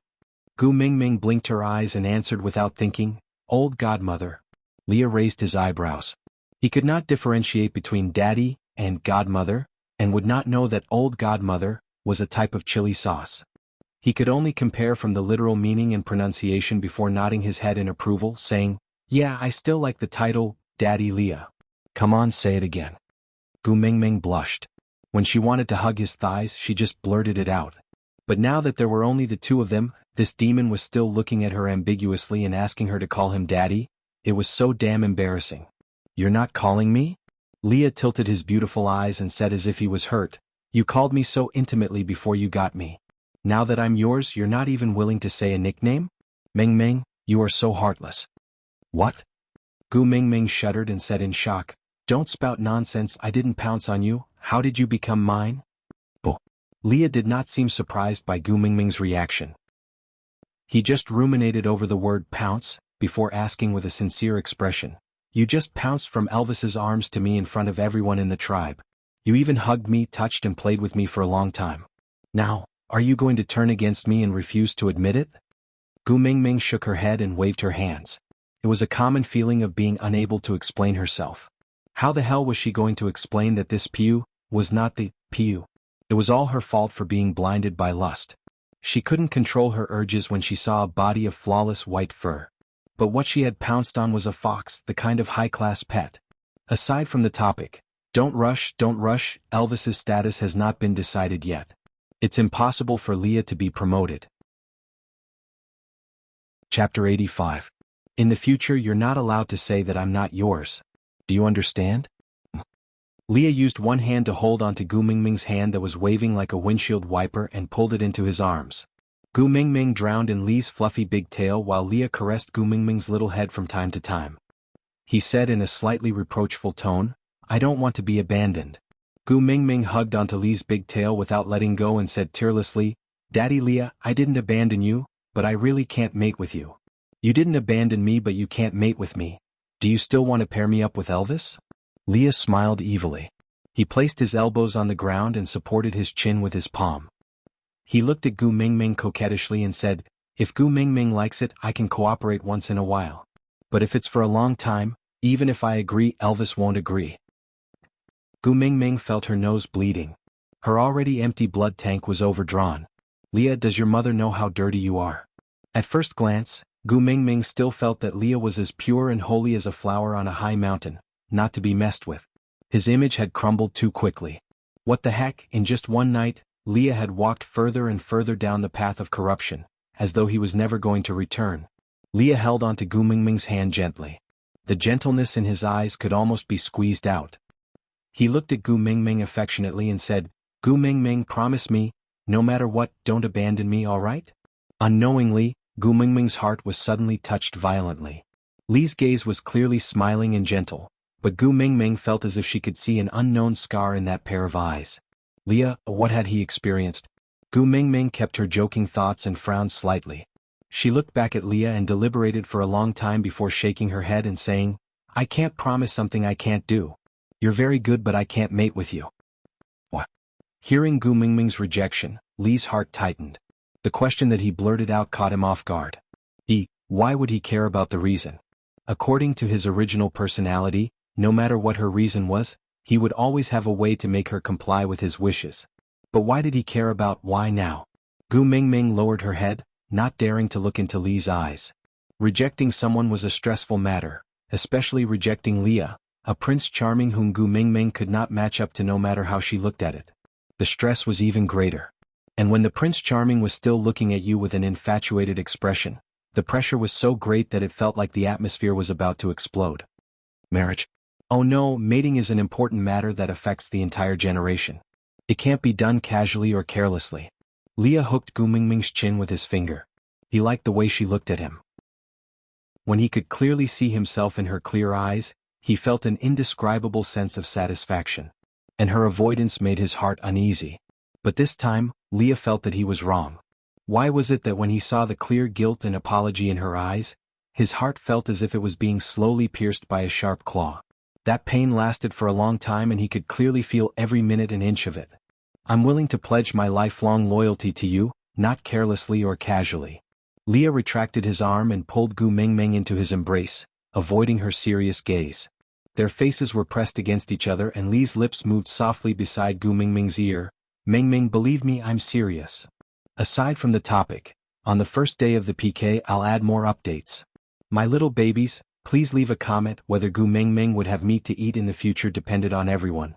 Gu Mingming blinked her eyes and answered without thinking, "Old Godmother." Leah raised his eyebrows. He could not differentiate between daddy and godmother, and would not know that old godmother was a type of chili sauce. He could only compare from the literal meaning and pronunciation before nodding his head in approval, saying, "Yeah, I still like the title, Daddy Leah." "Come on, say it again." Gu Mingming blushed. When she wanted to hug his thighs, she just blurted it out. But now that there were only the two of them, this demon was still looking at her ambiguously and asking her to call him daddy. It was so damn embarrassing. "You're not calling me?" Leah tilted his beautiful eyes and said as if he was hurt, "You called me so intimately before you got me. Now that I'm yours, you're not even willing to say a nickname? Mingming, you are so heartless." "What?" Gu Mingming shuddered and said in shock, "Don't spout nonsense, I didn't pounce on you, how did you become mine?" "Oh." Leah did not seem surprised by Gu Mingming's reaction. He just ruminated over the word pounce, before asking with a sincere expression, "You just pounced from Elvis's arms to me in front of everyone in the tribe. You even hugged me, touched and played with me for a long time. Now, are you going to turn against me and refuse to admit it?" Gu Mingming shook her head and waved her hands. It was a common feeling of being unable to explain herself. How the hell was she going to explain that this Piu was not the Piu? It was all her fault for being blinded by lust. She couldn't control her urges when she saw a body of flawless white fur. But what she had pounced on was a fox, the kind of high-class pet. Aside from the topic, don't rush, Elvis's status has not been decided yet. It's impossible for Leah to be promoted. Chapter 85. In the future you're not allowed to say that I'm not yours. Do you understand? Leah used one hand to hold onto Gu Mingming's hand that was waving like a windshield wiper and pulled it into his arms. Gu Mingming drowned in Lee's fluffy big tail while Leah caressed Gu Mingming's little head from time to time. He said in a slightly reproachful tone, "I don't want to be abandoned." Gu Mingming hugged onto Lee's big tail without letting go and said tearlessly, Daddy Leah, I didn't abandon you, but I really can't mate with you. You didn't abandon me but you can't mate with me. Do you still want to pair me up with Elvis? Leah smiled evilly. He placed his elbows on the ground and supported his chin with his palm. He looked at Gu Mingming coquettishly and said, if Gu Mingming likes it, I can cooperate once in a while. But if it's for a long time, even if I agree, Elvis won't agree. Gu Mingming felt her nose bleeding. Her already empty blood tank was overdrawn. Leah, does your mother know how dirty you are? At first glance, Gu Mingming still felt that Leah was as pure and holy as a flower on a high mountain, not to be messed with. His image had crumbled too quickly. What the heck, in just one night, Leah had walked further and further down the path of corruption, as though he was never going to return. Leah held onto Gu Mingming's hand gently. The gentleness in his eyes could almost be squeezed out. He looked at Gu Mingming affectionately and said, Gu Mingming, promise me, no matter what, don't abandon me, all right? Unknowingly, Gu Mingming's heart was suddenly touched violently. Lee's gaze was clearly smiling and gentle, but Gu Mingming felt as if she could see an unknown scar in that pair of eyes. Leah, what had he experienced? Gu Mingming kept her joking thoughts and frowned slightly. She looked back at Leah and deliberated for a long time before shaking her head and saying, I can't promise something I can't do. You're very good but I can't mate with you. What? Hearing Gu Mingming's rejection, Lee's heart tightened. The question that he blurted out caught him off guard. Why would he care about the reason? According to his original personality, no matter what her reason was, he would always have a way to make her comply with his wishes. But why did he care about why now? Gu Mingming lowered her head, not daring to look into Lee's eyes. Rejecting someone was a stressful matter, especially rejecting Leah, a Prince Charming whom Gu Mingming could not match up to no matter how she looked at it. The stress was even greater. And when the Prince Charming was still looking at you with an infatuated expression, the pressure was so great that it felt like the atmosphere was about to explode. Marriage? Oh no, mating is an important matter that affects the entire generation. It can't be done casually or carelessly. Leah hooked Gu Mingming's chin with his finger. He liked the way she looked at him. When he could clearly see himself in her clear eyes, he felt an indescribable sense of satisfaction. And her avoidance made his heart uneasy. But this time, Leah felt that he was wrong. Why was it that when he saw the clear guilt and apology in her eyes, his heart felt as if it was being slowly pierced by a sharp claw? That pain lasted for a long time and he could clearly feel every minute and inch of it. I'm willing to pledge my lifelong loyalty to you, not carelessly or casually. Leah retracted his arm and pulled Gu Mingming into his embrace, avoiding her serious gaze. Their faces were pressed against each other and Lee's lips moved softly beside Gu Mingming's ear. Mingming, believe me, I'm serious. Aside from the topic, on the first day of the PK I'll add more updates. My little babies, please leave a comment. Whether Gu Mingming would have meat to eat in the future depended on everyone.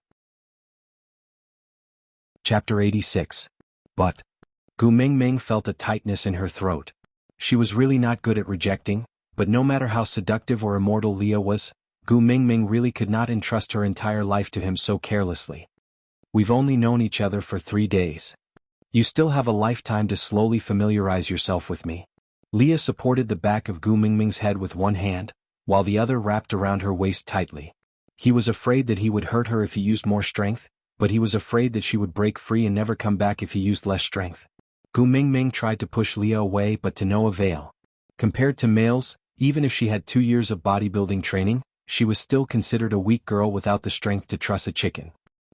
Chapter 86. But Gu Mingming felt a tightness in her throat. She was really not good at rejecting, but no matter how seductive or immortal Leah was, Gu Mingming really could not entrust her entire life to him so carelessly. We've only known each other for 3 days. You still have a lifetime to slowly familiarize yourself with me. Leah supported the back of Gu Mingming's head with one hand, while the other wrapped around her waist tightly. He was afraid that he would hurt her if he used more strength, but he was afraid that she would break free and never come back if he used less strength. Gu Mingming tried to push Leah away but to no avail. Compared to males, even if she had 2 years of bodybuilding training, she was still considered a weak girl without the strength to truss a chicken.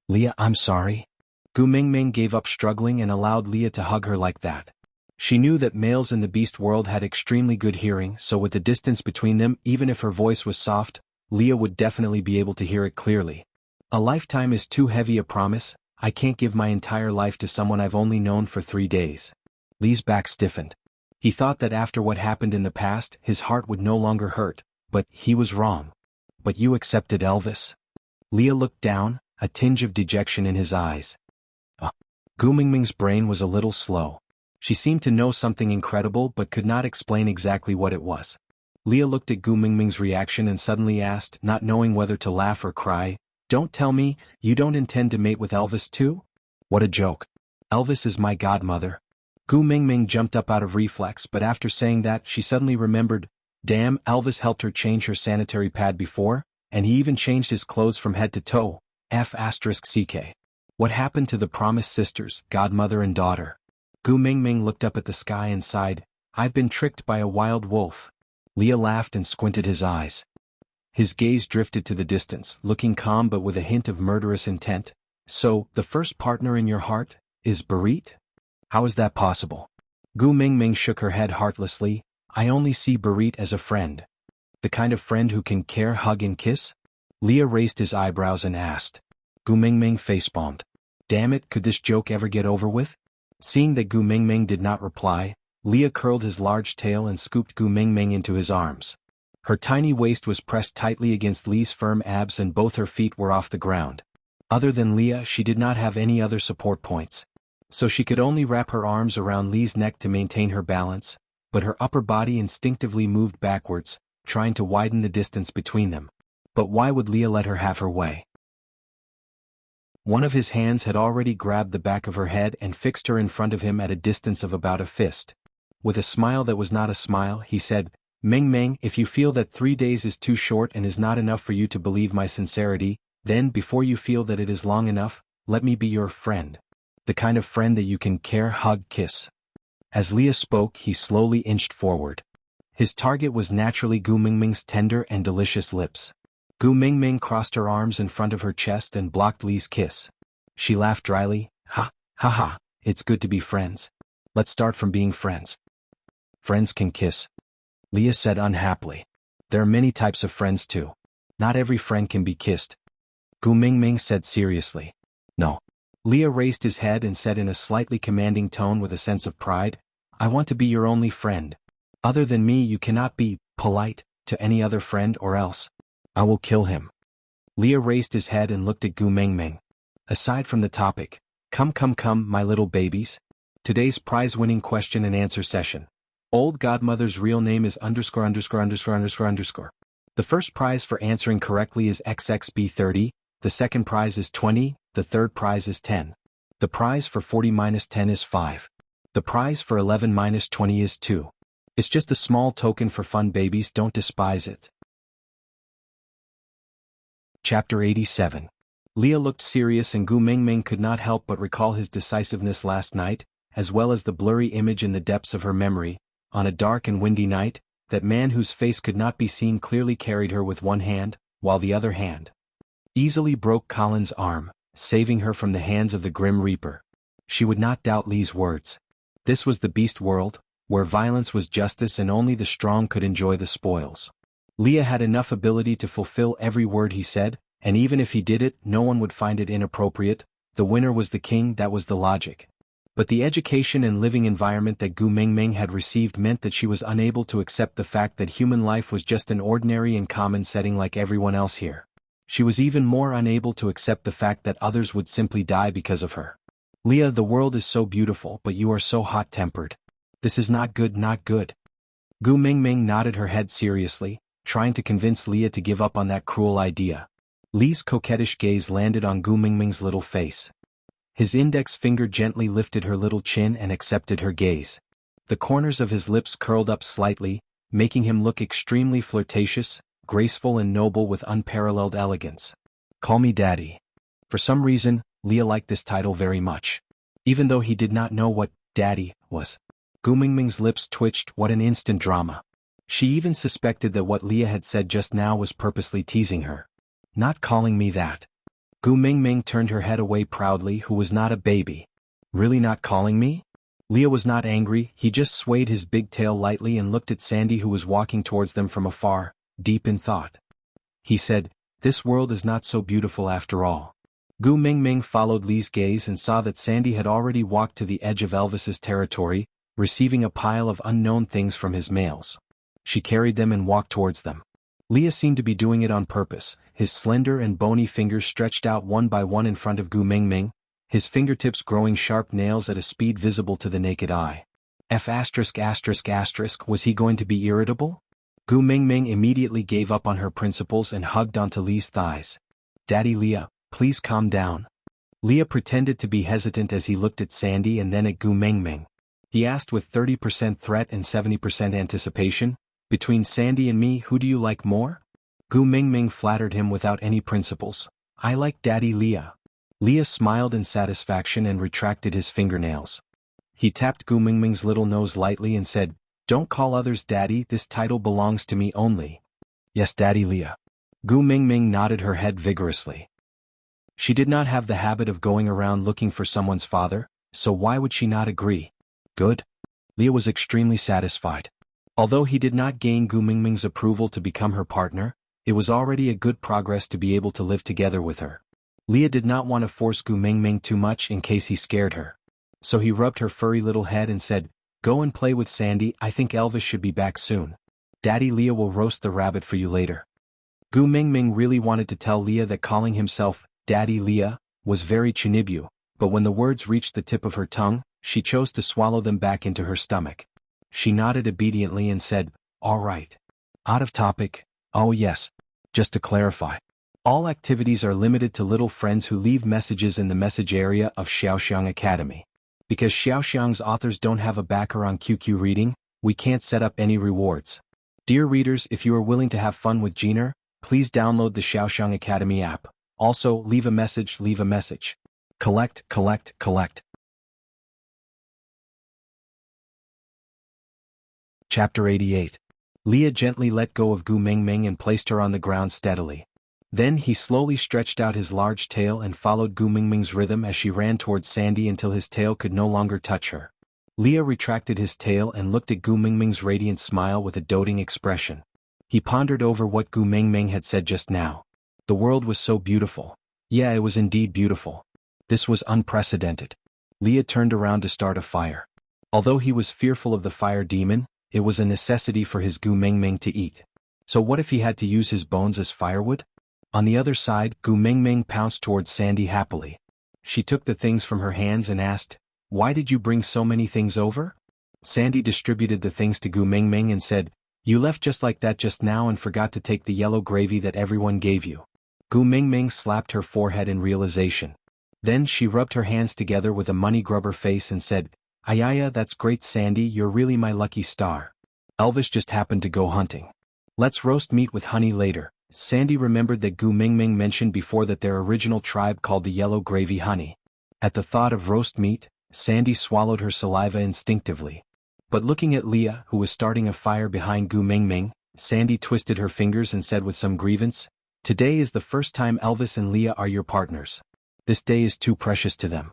Leah, I'm sorry. Gu Mingming gave up struggling and allowed Leah to hug her like that. She knew that males in the beast world had extremely good hearing, so with the distance between them, even if her voice was soft, Leah would definitely be able to hear it clearly. A lifetime is too heavy a promise. I can't give my entire life to someone I've only known for 3 days. Lee's back stiffened. He thought that after what happened in the past, his heart would no longer hurt, but he was wrong. But you accepted Elvis? Leah looked down, a tinge of dejection in his eyes. Gu Mingming's brain was a little slow. She seemed to know something incredible but could not explain exactly what it was. Leah looked at Gu Mingming's reaction and suddenly asked, not knowing whether to laugh or cry, "Don't tell me, you don't intend to mate with Elvis too?" What a joke. Elvis is my godmother. Gu Mingming jumped up out of reflex, but after saying that she suddenly remembered, damn, Elvis helped her change her sanitary pad before, and he even changed his clothes from head to toe. F***ck. What happened to the promised sisters, godmother and daughter? Gu Mingming looked up at the sky and sighed, "I've been tricked by a wild wolf." Leah laughed and squinted his eyes. His gaze drifted to the distance, looking calm but with a hint of murderous intent. "So, the first partner in your heart is Barit? How is that possible?" Gu Mingming shook her head heartlessly. "I only see Barit as a friend. The kind of friend who can care, hug and kiss?" Leah raised his eyebrows and asked. Gu Mingming facepalmed. Damn it, could this joke ever get over with? Seeing that Gu Mingming did not reply, Leah curled his large tail and scooped Gu Mingming into his arms. Her tiny waist was pressed tightly against Lee's firm abs and both her feet were off the ground. Other than Leah, she did not have any other support points. So she could only wrap her arms around Lee's neck to maintain her balance, but her upper body instinctively moved backwards, trying to widen the distance between them. But why would Leah let her have her way? One of his hands had already grabbed the back of her head and fixed her in front of him at a distance of about a fist. With a smile that was not a smile, he said, "Ming Ming, if you feel that 3 days is too short and is not enough for you to believe my sincerity, then before you feel that it is long enough, let me be your friend. The kind of friend that you can care, hug, kiss." As Leah spoke, he slowly inched forward. His target was naturally Gu Mingming's tender and delicious lips. Gu Mingming crossed her arms in front of her chest and blocked Lee's kiss. She laughed dryly, "Ha, ha ha, it's good to be friends. Let's start from being friends." "Friends can kiss," Leah said unhappily. "There are many types of friends too. Not every friend can be kissed." Gu Mingming said seriously. "No." Leah raised his head and said in a slightly commanding tone with a sense of pride, "I want to be your only friend. Other than me you cannot be polite to any other friend or else I will kill him." Leah raised his head and looked at Gu Mingming. "Aside from the topic, come, my little babies. Today's prize-winning question and answer session. Old Godmother's real name is _________. The first prize for answering correctly is XXB30, the second prize is 20, the third prize is 10. The prize for 40-10 is 5. The prize for 11-20 is 2. It's just a small token for fun, babies, don't despise it." Chapter 87. Leah looked serious and Gu Mingming could not help but recall his decisiveness last night, as well as the blurry image in the depths of her memory. On a dark and windy night, that man whose face could not be seen clearly carried her with one hand, while the other hand easily broke Colin's arm, saving her from the hands of the Grim Reaper. She would not doubt Lee's words. This was the beast world, where violence was justice and only the strong could enjoy the spoils. Leah had enough ability to fulfill every word he said, and even if he did it, no one would find it inappropriate. The winner was the king, that was the logic. But the education and living environment that Gu Mingming had received meant that she was unable to accept the fact that human life was just an ordinary and common setting like everyone else here. She was even more unable to accept the fact that others would simply die because of her. "Leah, the world is so beautiful, but you are so hot-tempered. This is not good, not good." Gu Mingming nodded her head seriously, trying to convince Leah to give up on that cruel idea. Lee's coquettish gaze landed on Gu Mingming's little face. His index finger gently lifted her little chin and accepted her gaze. The corners of his lips curled up slightly, making him look extremely flirtatious, graceful and noble with unparalleled elegance. "Call me Daddy." For some reason, Leah liked this title very much. Even though he did not know what Daddy was. Gu Mingming's lips twitched. What an instant drama. She even suspected that what Leah had said just now was purposely teasing her. "Not calling me that." Gu Mingming turned her head away proudly, who was not a baby. "Really not calling me?" Leah was not angry, he just swayed his big tail lightly and looked at Sandy who was walking towards them from afar, deep in thought. He said, "This world is not so beautiful after all." Gu Mingming followed Lee's gaze and saw that Sandy had already walked to the edge of Elvis's territory, receiving a pile of unknown things from his males. She carried them and walked towards them. Leah seemed to be doing it on purpose, his slender and bony fingers stretched out one by one in front of Gu Mingming, his fingertips growing sharp nails at a speed visible to the naked eye. Was he going to be irritable? Gu Mingming immediately gave up on her principles and hugged onto Lee's thighs. "Daddy Leah, please calm down." Leah pretended to be hesitant as he looked at Sandy and then at Gu Mingming. He asked with 30% threat and 70% anticipation, "Between Sandy and me, who do you like more?" Gu Mingming flattered him without any principles. "I like Daddy Leah." Leah smiled in satisfaction and retracted his fingernails. He tapped Gu Mingming's little nose lightly and said, "Don't call others daddy, this title belongs to me only." "Yes, Daddy Leah." Gu Mingming nodded her head vigorously. She did not have the habit of going around looking for someone's father, so why would she not agree? Good. Leah was extremely satisfied. Although he did not gain Gu Mingming's approval to become her partner, it was already a good progress to be able to live together with her. Leah did not want to force Gu Mingming too much in case he scared her. So he rubbed her furry little head and said, "Go and play with Sandy, I think Elvis should be back soon. Daddy Leah will roast the rabbit for you later." Gu Mingming really wanted to tell Leah that calling himself Daddy Leah was very chinibyu, but when the words reached the tip of her tongue, she chose to swallow them back into her stomach. She nodded obediently and said, "All right. Out of topic, oh yes. Just to clarify, all activities are limited to little friends who leave messages in the message area of Xiaoxiang Academy. Because Xiaoxiang's authors don't have a backer on QQ reading, we can't set up any rewards. Dear readers, if you are willing to have fun with Jeaner, please download the Xiaoxiang Academy app. Also, leave a message, leave a message. Collect, collect, collect. Chapter 88. Leah gently let go of Gu Mingming and placed her on the ground steadily. Then he slowly stretched out his large tail and followed Gu Mingming's rhythm as she ran towards Sandy until his tail could no longer touch her. Leah retracted his tail and looked at Gu Mingming's radiant smile with a doting expression. He pondered over what Gu Mingming had said just now. The world was so beautiful. Yeah, it was indeed beautiful. This was unprecedented. Leah turned around to start a fire. Although he was fearful of the fire demon, it was a necessity for his Gu Mingming to eat. So what if he had to use his bones as firewood? On the other side, Gu Mingming pounced towards Sandy happily. She took the things from her hands and asked, "Why did you bring so many things over?" Sandy distributed the things to Gu Mingming and said, "You left just like that just now and forgot to take the yellow gravy that everyone gave you." Gu Mingming slapped her forehead in realization. Then she rubbed her hands together with a money grubber face and said, "Ayaya, that's great Sandy, you're really my lucky star. Elvis just happened to go hunting. Let's roast meat with honey later." Sandy remembered that Gu Mingming mentioned before that their original tribe called the yellow gravy honey. At the thought of roast meat, Sandy swallowed her saliva instinctively. But looking at Leah, who was starting a fire behind Gu Mingming, Sandy twisted her fingers and said with some grievance, "Today is the first time Elvis and Leah are your partners. This day is too precious to them."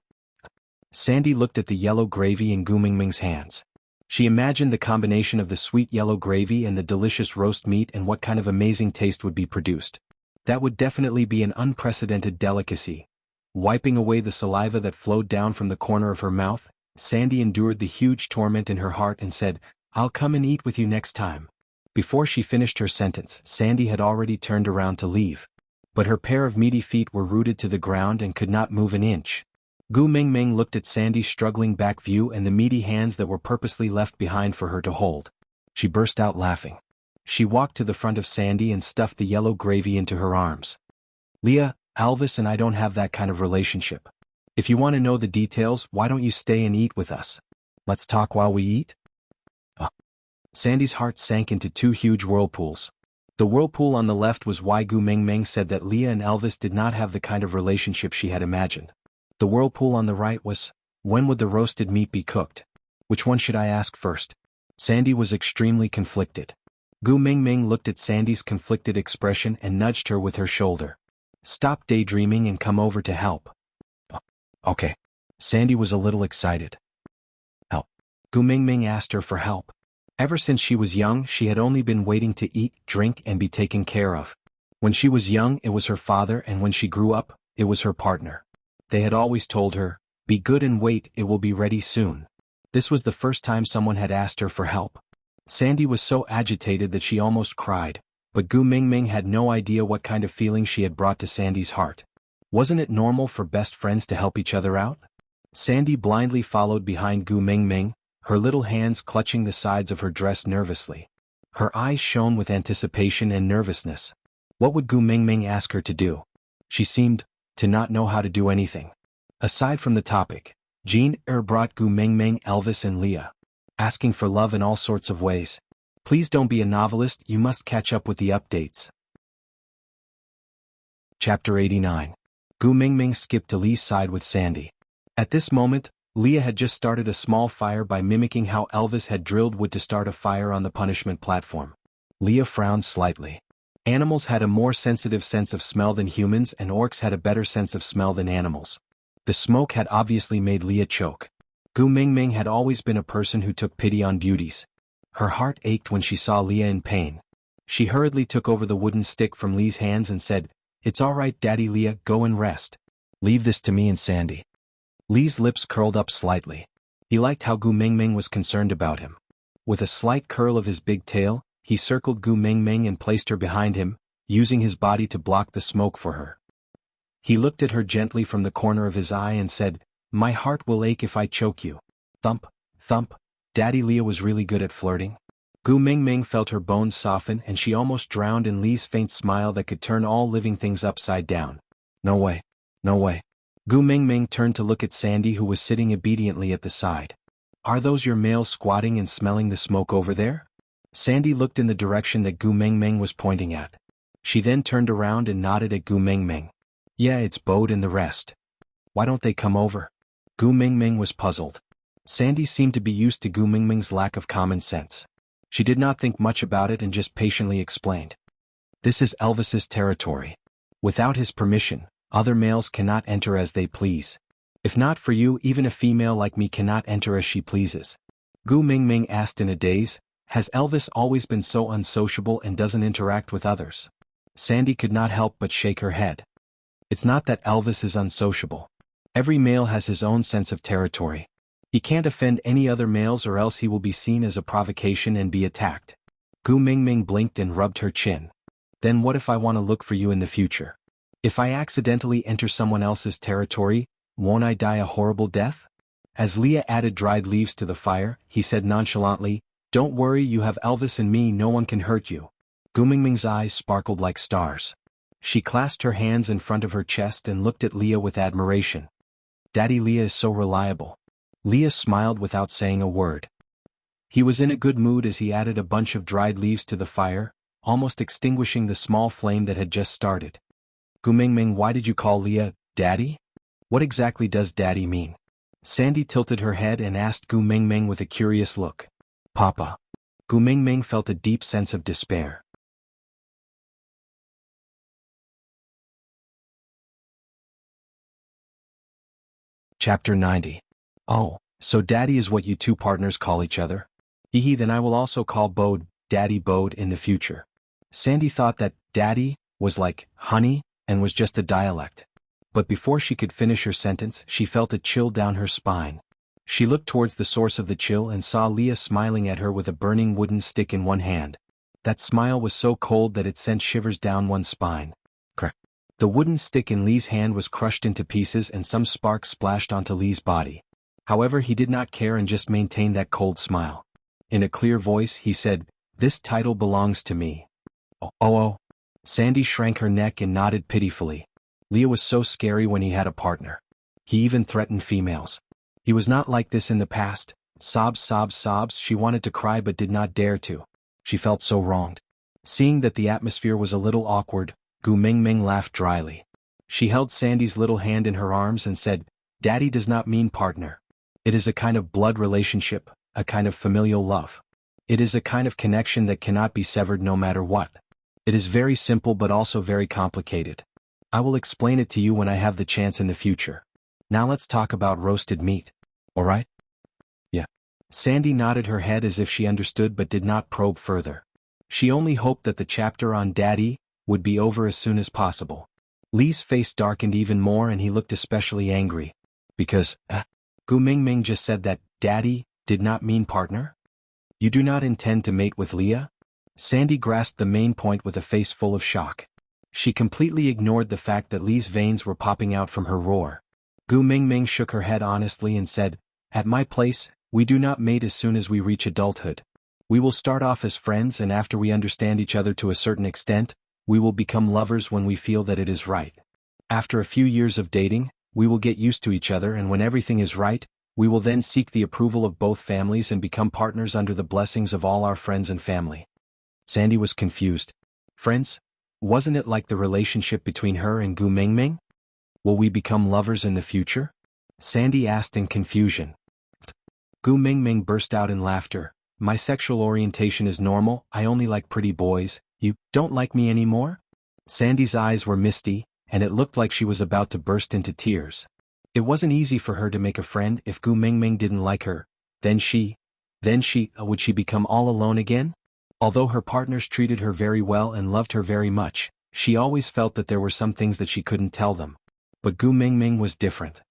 Sandy looked at the yellow gravy in Gu Mingming's hands. She imagined the combination of the sweet yellow gravy and the delicious roast meat and what kind of amazing taste would be produced. That would definitely be an unprecedented delicacy. Wiping away the saliva that flowed down from the corner of her mouth, Sandy endured the huge torment in her heart and said, "I'll come and eat with you next time." Before she finished her sentence, Sandy had already turned around to leave. But her pair of meaty feet were rooted to the ground and could not move an inch. Gu Mingming looked at Sandy's struggling back view and the meaty hands that were purposely left behind for her to hold. She burst out laughing. She walked to the front of Sandy and stuffed the yellow gravy into her arms. "Leah, Elvis and I don't have that kind of relationship. If you want to know the details, why don't you stay and eat with us? Let's talk while we eat?" Sandy's heart sank into two huge whirlpools. The whirlpool on the left was why Gu Mingming said that Leah and Elvis did not have the kind of relationship she had imagined. The whirlpool on the right was, when would the roasted meat be cooked? Which one should I ask first? Sandy was extremely conflicted. Gu Mingming looked at Sandy's conflicted expression and nudged her with her shoulder. "Stop daydreaming and come over to help." Okay. Sandy was a little excited. "Help?" Gu Mingming asked her for help. Ever since she was young, she had only been waiting to eat, drink, and be taken care of. When she was young, it was her father, and when she grew up, it was her partner. They had always told her, "Be good and wait, it will be ready soon." This was the first time someone had asked her for help. Sandy was so agitated that she almost cried, but Gu Mingming had no idea what kind of feeling she had brought to Sandy's heart. Wasn't it normal for best friends to help each other out? Sandy blindly followed behind Gu Mingming, her little hands clutching the sides of her dress nervously. Her eyes shone with anticipation and nervousness. What would Gu Mingming ask her to do? She seemed to not know how to do anything. Aside from the topic, Jean brought Gu Mingming, Elvis and Leah, asking for love in all sorts of ways. Please don't be a novelist, you must catch up with the updates. Chapter 89. Gu Mingming skipped to Lee's side with Sandy. At this moment, Leah had just started a small fire by mimicking how Elvis had drilled wood to start a fire on the punishment platform. Leah frowned slightly. Animals had a more sensitive sense of smell than humans, and orcs had a better sense of smell than animals. The smoke had obviously made Leah choke. Gu Mingming had always been a person who took pity on beauties. Her heart ached when she saw Leah in pain. She hurriedly took over the wooden stick from Lee's hands and said, "It's all right, Daddy Leah, go and rest. Leave this to me and Sandy." Lee's lips curled up slightly. He liked how Gu Mingming was concerned about him. With a slight curl of his big tail, he circled Gu Mingming and placed her behind him, using his body to block the smoke for her. He looked at her gently from the corner of his eye and said, "My heart will ache if I choke you." Thump, thump. Daddy Leah was really good at flirting. Gu Mingming felt her bones soften and she almost drowned in Lee's faint smile that could turn all living things upside down. "No way. No way." Gu Mingming turned to look at Sandy, who was sitting obediently at the side. "Are those your males squatting and smelling the smoke over there?" Sandy looked in the direction that Gu Mingming was pointing at. She then turned around and nodded at Gu Mingming. "Yeah, it's Bode and the rest. Why don't they come over?" Gu Mingming was puzzled. Sandy seemed to be used to Gu Mingming's lack of common sense. She did not think much about it and just patiently explained. "This is Elvis's territory. Without his permission, other males cannot enter as they please. If not for you, even a female like me cannot enter as she pleases." Gu Mingming asked in a daze, "Has Elvis always been so unsociable and doesn't interact with others?" Sandy could not help but shake her head. "It's not that Elvis is unsociable. Every male has his own sense of territory. He can't offend any other males or else he will be seen as a provocation and be attacked." Gu Mingming blinked and rubbed her chin. "Then what if I want to look for you in the future? If I accidentally enter someone else's territory, won't I die a horrible death?" As Leah added dried leaves to the fire, he said nonchalantly, "Don't worry, you have Elvis and me, no one can hurt you." Gu Mingming's eyes sparkled like stars. She clasped her hands in front of her chest and looked at Leah with admiration. "Daddy Leah is so reliable." Leah smiled without saying a word. He was in a good mood as he added a bunch of dried leaves to the fire, almost extinguishing the small flame that had just started. "Gu Mingming, why did you call Leah Daddy? What exactly does Daddy mean?" Sandy tilted her head and asked Gu Mingming with a curious look. "Papa." Gu Mingming felt a deep sense of despair. Chapter 90. "Oh, so Daddy is what you two partners call each other? Hee, then I will also call Bode Daddy Bode in the future." Sandy thought that Daddy was like honey and was just a dialect. But before she could finish her sentence, she felt a chill down her spine. She looked towards the source of the chill and saw Leah smiling at her with a burning wooden stick in one hand. That smile was so cold that it sent shivers down one's spine. Crack. The wooden stick in Lee's hand was crushed into pieces and some sparks splashed onto Lee's body. However, he did not care and just maintained that cold smile. In a clear voice, he said, "This title belongs to me." Oh. Sandy shrank her neck and nodded pitifully. Leah was so scary when he had a partner. He even threatened females. He was not like this in the past. Sobs, sobs, sobs. She wanted to cry but did not dare to. She felt so wronged. Seeing that the atmosphere was a little awkward, Gu Mingming laughed dryly. She held Sandy's little hand in her arms and said, "Daddy does not mean partner. It is a kind of blood relationship, a kind of familial love. It is a kind of connection that cannot be severed no matter what. It is very simple but also very complicated. I will explain it to you when I have the chance in the future. Now let's talk about roasted meat. Alright?" "Yeah." Sandy nodded her head as if she understood but did not probe further. She only hoped that the chapter on Daddy would be over as soon as possible. Lee's face darkened even more and he looked especially angry. Because, Gu Mingming just said that Daddy did not mean partner? You do not intend to mate with Leah? Sandy grasped the main point with a face full of shock. She completely ignored the fact that Lee's veins were popping out from her roar. Gu Mingming shook her head honestly and said, "At my place, we do not mate as soon as we reach adulthood. We will start off as friends and after we understand each other to a certain extent, we will become lovers when we feel that it is right. After a few years of dating, we will get used to each other and when everything is right, we will then seek the approval of both families and become partners under the blessings of all our friends and family." Sandy was confused. Friends? Wasn't it like the relationship between her and Gu Mingming? Will we become lovers in the future? Sandy asked in confusion. Gu Mingming burst out in laughter. My sexual orientation is normal, I only like pretty boys. You don't like me anymore? Sandy's eyes were misty, and it looked like she was about to burst into tears. It wasn't easy for her to make a friend if Gu Mingming didn't like her. Would she become all alone again? Although her partners treated her very well and loved her very much, she always felt that there were some things that she couldn't tell them. But Gu Mingming was different.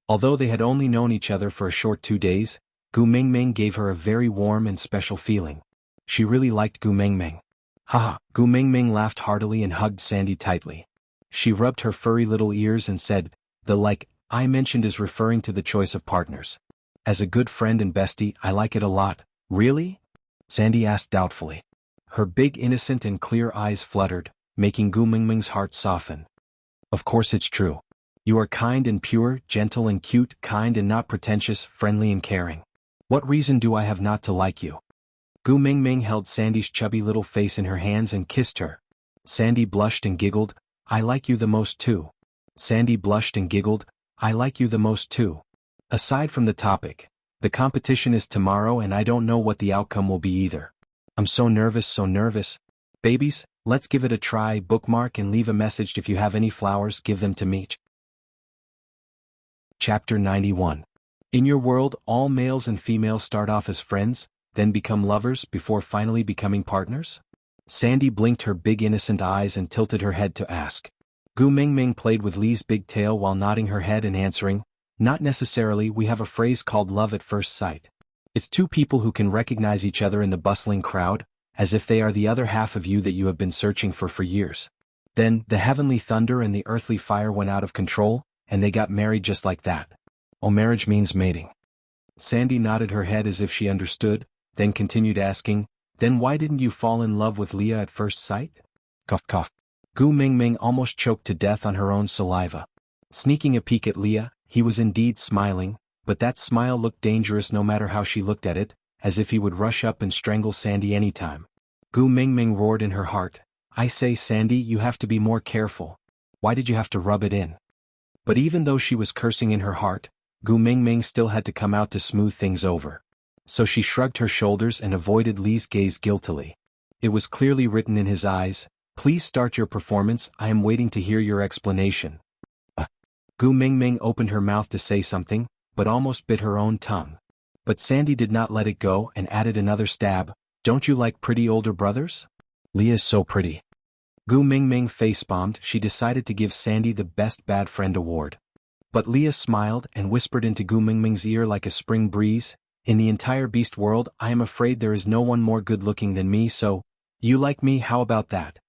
Although they had only known each other for a short 2 days, Gu Mingming gave her a very warm and special feeling. She really liked Gu Mingming. Haha, Gu Mingming laughed heartily and hugged Sandy tightly. She rubbed her furry little ears and said, "The like I mentioned is referring to the choice of partners. As a good friend and bestie, I like it a lot." "Really?" Sandy asked doubtfully. Her big innocent and clear eyes fluttered, making Gu Mingming's heart soften. "Of course it's true. You are kind and pure, gentle and cute, kind and not pretentious, friendly and caring. What reason do I have not to like you?" Gu Mingming held Sandy's chubby little face in her hands and kissed her. Sandy blushed and giggled. "I like you the most too." Sandy blushed and giggled. "I like you the most too." Aside from the topic, the competition is tomorrow and I don't know what the outcome will be either. I'm so nervous, so nervous. Babies, let's give it a try. Bookmark and leave a message if you have any flowers, give them to me. Chapter 91. In your world, all males and females start off as friends, then become lovers before finally becoming partners? Sandy blinked her big innocent eyes and tilted her head to ask. Gu Mingming played with Li's big tail while nodding her head and answering, "Not necessarily. We have a phrase called love at first sight. It's two people who can recognize each other in the bustling crowd, as if they are the other half of you that you have been searching for years. Then, the heavenly thunder and the earthly fire went out of control, and they got married just like that. Oh, marriage means mating." Sandy nodded her head as if she understood, then continued asking, "Then why didn't you fall in love with Leah at first sight?" Cough cough. Gu Mingming almost choked to death on her own saliva. Sneaking a peek at Leah, he was indeed smiling, but that smile looked dangerous no matter how she looked at it, as if he would rush up and strangle Sandy anytime. Gu Mingming roared in her heart, "I say, Sandy, you have to be more careful. Why did you have to rub it in?" But even though she was cursing in her heart, Gu Mingming still had to come out to smooth things over. So she shrugged her shoulders and avoided Li's gaze guiltily. It was clearly written in his eyes, "Please start your performance, I am waiting to hear your explanation." Gu Mingming opened her mouth to say something, but almost bit her own tongue. But Sandy did not let it go and added another stab, "Don't you like pretty older brothers? Leah's so pretty." Gu Mingming face-bombed. She decided to give Sandy the Best Bad Friend award. But Leah smiled and whispered into Gu Mingming's ear like a spring breeze, "In the entire beast world, I am afraid there is no one more good-looking than me, so, you like me, how about that?"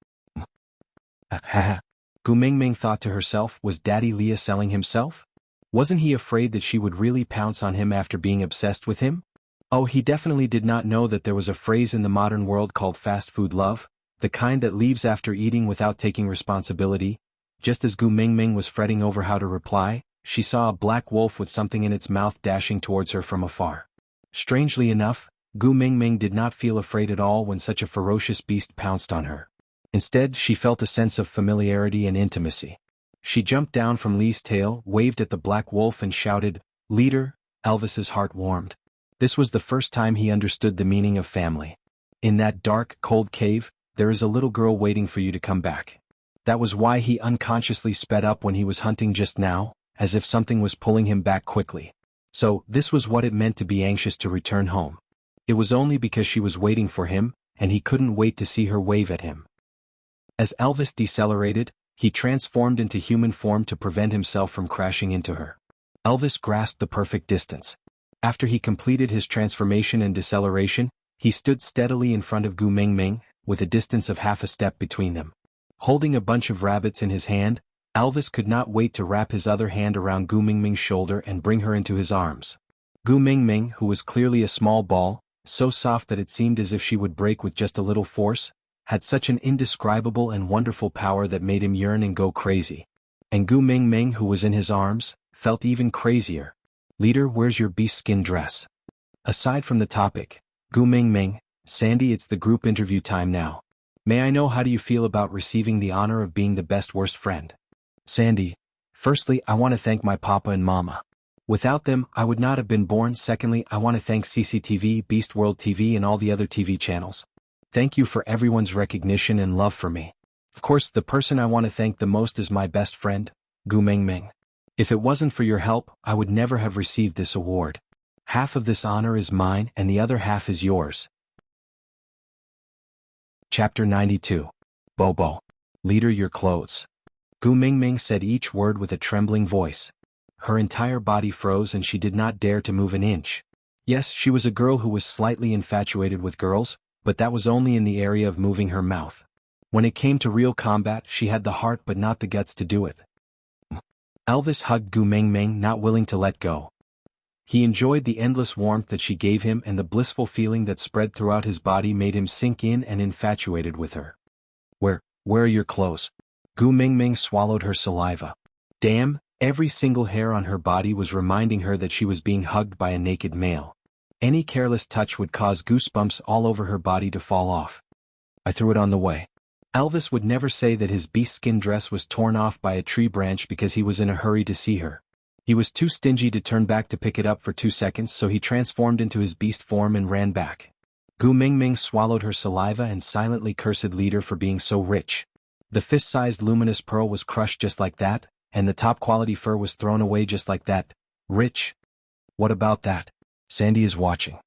Haha. Gu Mingming thought to herself, was Daddy Leah selling himself? Wasn't he afraid that she would really pounce on him after being obsessed with him? Oh, he definitely did not know that there was a phrase in the modern world called fast food love, the kind that leaves after eating without taking responsibility. Just as Gu Mingming was fretting over how to reply, she saw a black wolf with something in its mouth dashing towards her from afar. Strangely enough, Gu Mingming did not feel afraid at all when such a ferocious beast pounced on her. Instead, she felt a sense of familiarity and intimacy. She jumped down from Li's tail, waved at the black wolf and shouted, "Leader!" Elvis's heart warmed. This was the first time he understood the meaning of family. In that dark, cold cave, there is a little girl waiting for you to come back. That was why he unconsciously sped up when he was hunting just now, as if something was pulling him back quickly. So, this was what it meant to be anxious to return home. It was only because she was waiting for him, and he couldn't wait to see her wave at him. As Elvis decelerated, he transformed into human form to prevent himself from crashing into her. Elvis grasped the perfect distance. After he completed his transformation and deceleration, he stood steadily in front of Gu Mingming, with a distance of half a step between them. Holding a bunch of rabbits in his hand, Elvis could not wait to wrap his other hand around Gu Mingming's shoulder and bring her into his arms. Gu Mingming, who was clearly a small ball, so soft that it seemed as if she would break with just a little force, had such an indescribable and wonderful power that made him yearn and go crazy. And Gu Mingming, who was in his arms, felt even crazier. "Leader, where's your beast skin dress?" Aside from the topic, Gu Mingming, "Sandy, it's the group interview time now. May I know how do you feel about receiving the honor of being the best worst friend?" Sandy, Firstly, I want to thank my papa and mama. Without them, I would not have been born. Secondly, I want to thank CCTV, Beast World TV and all the other TV channels. Thank you for everyone's recognition and love for me. Of course, the person I want to thank the most is my best friend, Gu Mingming. If it wasn't for your help, I would never have received this award. Half of this honor is mine and the other half is yours. Chapter 92. Bobo. Leader, your clothes. Gu Mingming said each word with a trembling voice. Her entire body froze and she did not dare to move an inch. Yes, she was a girl who was slightly infatuated with girls, but that was only in the area of moving her mouth. When it came to real combat, she had the heart but not the guts to do it. Elvis hugged Gu Mingming, not willing to let go. He enjoyed the endless warmth that she gave him, and the blissful feeling that spread throughout his body made him sink in and infatuated with her. Where are your clothes? Gu Mingming swallowed her saliva. Damn, every single hair on her body was reminding her that she was being hugged by a naked male. Any careless touch would cause goosebumps all over her body to fall off. I threw it on the way. Elvis would never say that his beast skin dress was torn off by a tree branch because he was in a hurry to see her. He was too stingy to turn back to pick it up for 2 seconds, so he transformed into his beast form and ran back. Gu Mingming swallowed her saliva and silently cursed Leader for being so rich. The fist-sized luminous pearl was crushed just like that, and the top-quality fur was thrown away just like that. Rich? What about that? Sandy is watching.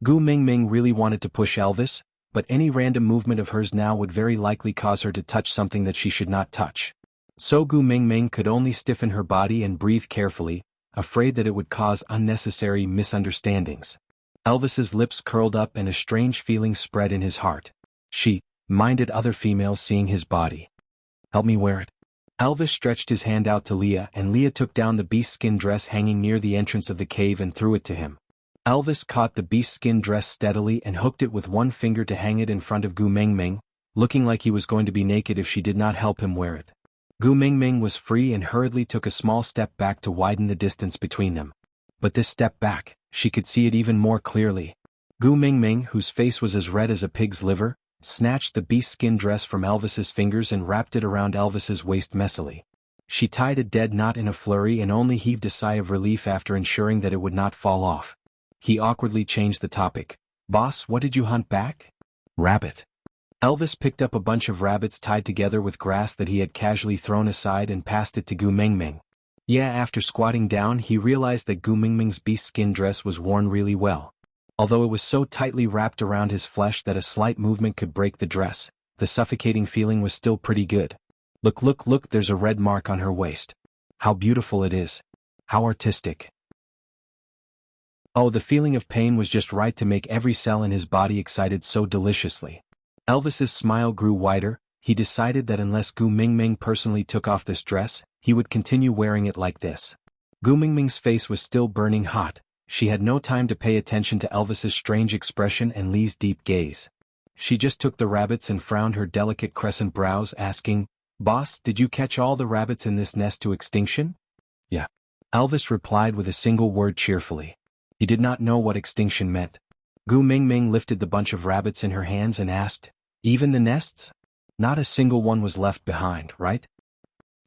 Gu Mingming really wanted to push Elvis, but any random movement of hers now would very likely cause her to touch something that she should not touch. So Gu Mingming could only stiffen her body and breathe carefully, afraid that it would cause unnecessary misunderstandings. Elvis's lips curled up and a strange feeling spread in his heart. She minded other females seeing his body. Help me wear it. Elvis stretched his hand out to Leah, and Leah took down the beast skin dress hanging near the entrance of the cave and threw it to him. Elvis caught the beast skin dress steadily and hooked it with one finger to hang it in front of Gu Mingming, looking like he was going to be naked if she did not help him wear it. Gu Mingming was free and hurriedly took a small step back to widen the distance between them. But this step back, she could see it even more clearly. Gu Mingming, whose face was as red as a pig's liver, snatched the beast skin dress from Elvis's fingers and wrapped it around Elvis's waist messily. She tied a dead knot in a flurry and only heaved a sigh of relief after ensuring that it would not fall off. He awkwardly changed the topic. Boss, what did you hunt back? Rabbit. Elvis picked up a bunch of rabbits tied together with grass that he had casually thrown aside and passed it to Gu Mingming. Yeah, after squatting down he realized that Gu Mingming's beast skin dress was worn really well. Although it was so tightly wrapped around his flesh that a slight movement could break the dress, the suffocating feeling was still pretty good. Look, there's a red mark on her waist. How beautiful it is. How artistic. Oh, the feeling of pain was just right to make every cell in his body excited so deliciously. Elvis's smile grew wider. He decided that unless Gu Mingming personally took off this dress, he would continue wearing it like this. Gu Mingming's face was still burning hot. She had no time to pay attention to Elvis's strange expression and Lee's deep gaze. She just took the rabbits and frowned her delicate crescent brows, asking, Boss, did you catch all the rabbits in this nest to extinction? Yeah. Elvis replied with a single word cheerfully. He did not know what extinction meant. Gu Mingming lifted the bunch of rabbits in her hands and asked, Even the nests? Not a single one was left behind, right?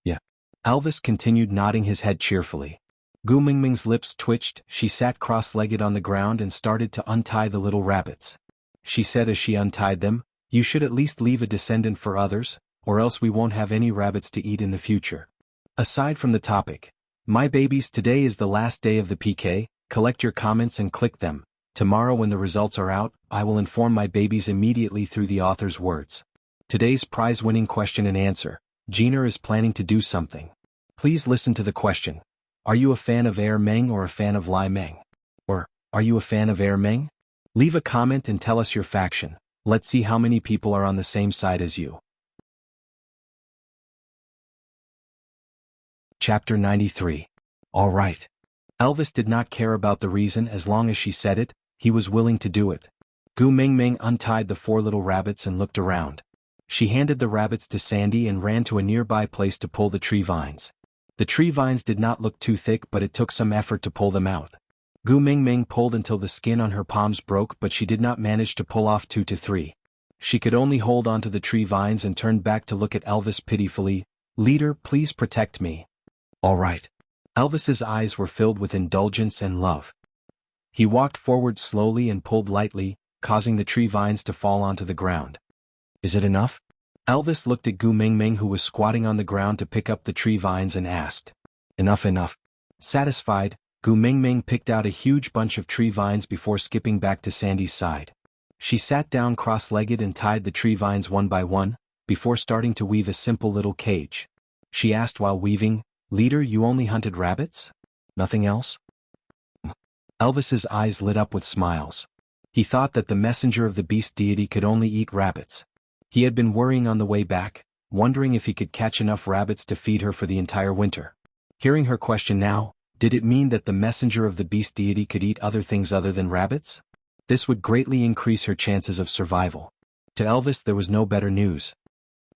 Yeah. Elvis continued nodding his head cheerfully. Gu Mingming's lips twitched. She sat cross-legged on the ground and started to untie the little rabbits. She said as she untied them, You should at least leave a descendant for others, or else we won't have any rabbits to eat in the future. Aside from the topic, my babies, today is the last day of the PK, collect your comments and click them. Tomorrow when the results are out, I will inform my babies immediately through the author's words. Today's prize-winning question and answer. Gina is planning to do something. Please listen to the question. Are you a fan of Air Meng or a fan of Lai Meng? Or, are you a fan of Air Meng? Leave a comment and tell us your faction. Let's see how many people are on the same side as you. Chapter 93. All right. Elvis did not care about the reason as long as she said it, he was willing to do it. Gu Mingming untied the 4 little rabbits and looked around. She handed the rabbits to Sandy and ran to a nearby place to pull the tree vines. The tree vines did not look too thick, but it took some effort to pull them out. Gu Mingming pulled until the skin on her palms broke, but she did not manage to pull off 2 to 3. She could only hold onto the tree vines and turned back to look at Elvis pitifully. Leader, please protect me. All right. Elvis's eyes were filled with indulgence and love. He walked forward slowly and pulled lightly, causing the tree vines to fall onto the ground. Is it enough? Elvis looked at Gu Mingming, who was squatting on the ground to pick up the tree vines, and asked. Enough, enough. Satisfied, Gu Mingming picked out a huge bunch of tree vines before skipping back to Sandy's side. She sat down cross-legged and tied the tree vines one by one, before starting to weave a simple little cage. She asked while weaving, "Leader, you only hunted rabbits? Nothing else?" Elvis's eyes lit up with smiles. He thought that the messenger of the beast deity could only eat rabbits. He had been worrying on the way back, wondering if he could catch enough rabbits to feed her for the entire winter. Hearing her question now, did it mean that the messenger of the beast deity could eat other things other than rabbits? This would greatly increase her chances of survival. To Elvis there was no better news.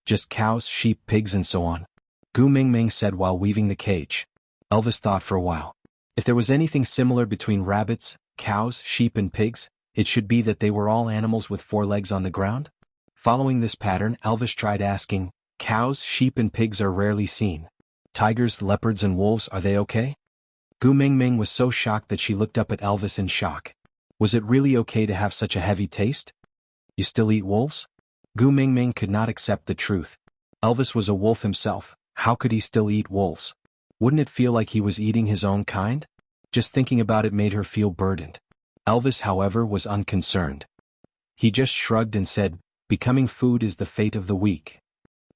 Just cows, sheep, pigs and so on. Gu Mingming said while weaving the cage. Elvis thought for a while. If there was anything similar between rabbits, cows, sheep and pigs, it should be that they were all animals with 4 legs on the ground. Following this pattern, Elvis tried asking, "Cows, sheep and pigs are rarely seen. Tigers, leopards and wolves, are they okay?" Gu Mingming was so shocked that she looked up at Elvis in shock. Was it really okay to have such a heavy taste? You still eat wolves? Gu Mingming could not accept the truth. Elvis was a wolf himself, how could he still eat wolves? Wouldn't it feel like he was eating his own kind? Just thinking about it made her feel burdened. Elvis, however, was unconcerned. He just shrugged and said, "Becoming food is the fate of the weak."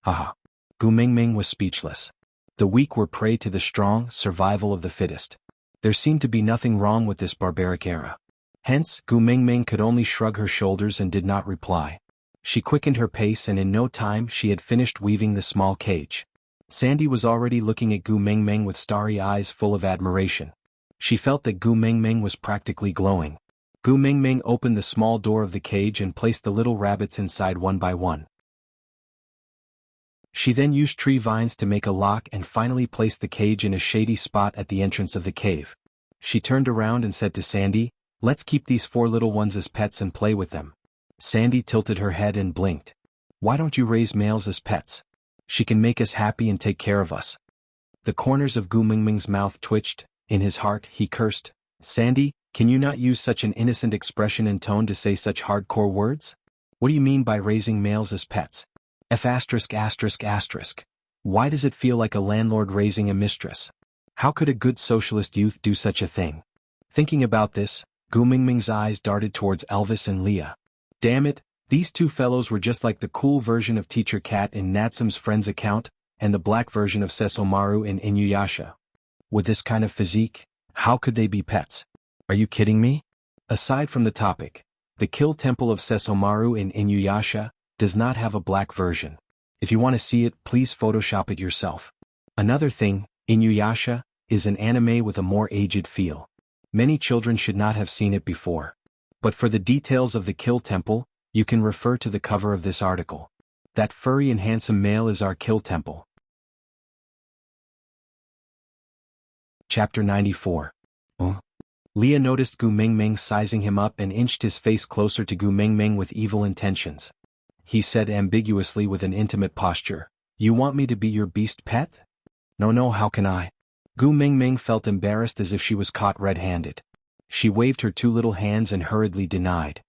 Haha. Gu Mingming was speechless. The weak were prey to the strong, survival of the fittest. There seemed to be nothing wrong with this barbaric era. Hence, Gu Mingming could only shrug her shoulders and did not reply. She quickened her pace and in no time she had finished weaving the small cage. Sandy was already looking at Gu Mingming with starry eyes full of admiration. She felt that Gu Mingming was practically glowing. Gu Mingming opened the small door of the cage and placed the little rabbits inside one by one. She then used tree vines to make a lock and finally placed the cage in a shady spot at the entrance of the cave. She turned around and said to Sandy, "Let's keep these 4 little ones as pets and play with them." Sandy tilted her head and blinked. "Why don't you raise males as pets? She can make us happy and take care of us." The corners of Gu Mingming's mouth twitched. In his heart, he cursed. "Sandy, can you not use such an innocent expression and tone to say such hardcore words? What do you mean by raising males as pets? F******. Why does it feel like a landlord raising a mistress? How could a good socialist youth do such a thing?" Thinking about this, Gu Mingming's eyes darted towards Elvis and Leah. Damn it, these 2 fellows were just like the cool version of Teacher Cat in Natsam's Friends account, and the black version of Sesomaru in Inuyasha. With this kind of physique, how could they be pets? Are you kidding me? Aside from the topic, the Kill Temple of Sesomaru in Inuyasha does not have a black version. If you want to see it, please Photoshop it yourself. Another thing, Inuyasha is an anime with a more aged feel. Many children should not have seen it before. But for the details of the Kill Temple, you can refer to the cover of this article. That furry and handsome male is our Kill Temple. Chapter 94. Leah noticed Gu Mingming sizing him up and inched his face closer to Gu Mingming with evil intentions. He said ambiguously with an intimate posture, "You want me to be your beast pet?" No, how can I?" Gu Mingming felt embarrassed as if she was caught red-handed. She waved her 2 little hands and hurriedly denied.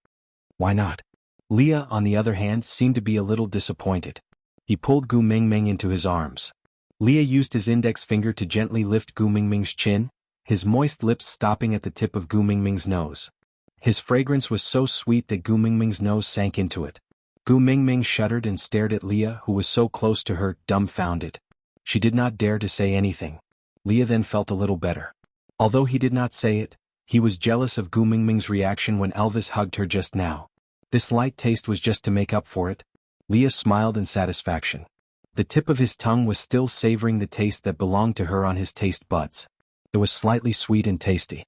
"Why not?" Leah, on the other hand, seemed to be a little disappointed. He pulled Gu Mingming into his arms. Leah used his index finger to gently lift Gu Mingming's chin, his moist lips stopping at the tip of Gu Mingming's nose. His fragrance was so sweet that Gu Mingming's nose sank into it. Gu Mingming shuddered and stared at Leah, who was so close to her, dumbfounded. She did not dare to say anything. Leah then felt a little better. Although he did not say it, he was jealous of Gu Mingming's reaction when Elvis hugged her just now. This light taste was just to make up for it. Leah smiled in satisfaction. The tip of his tongue was still savoring the taste that belonged to her on his taste buds. It was slightly sweet and tasty.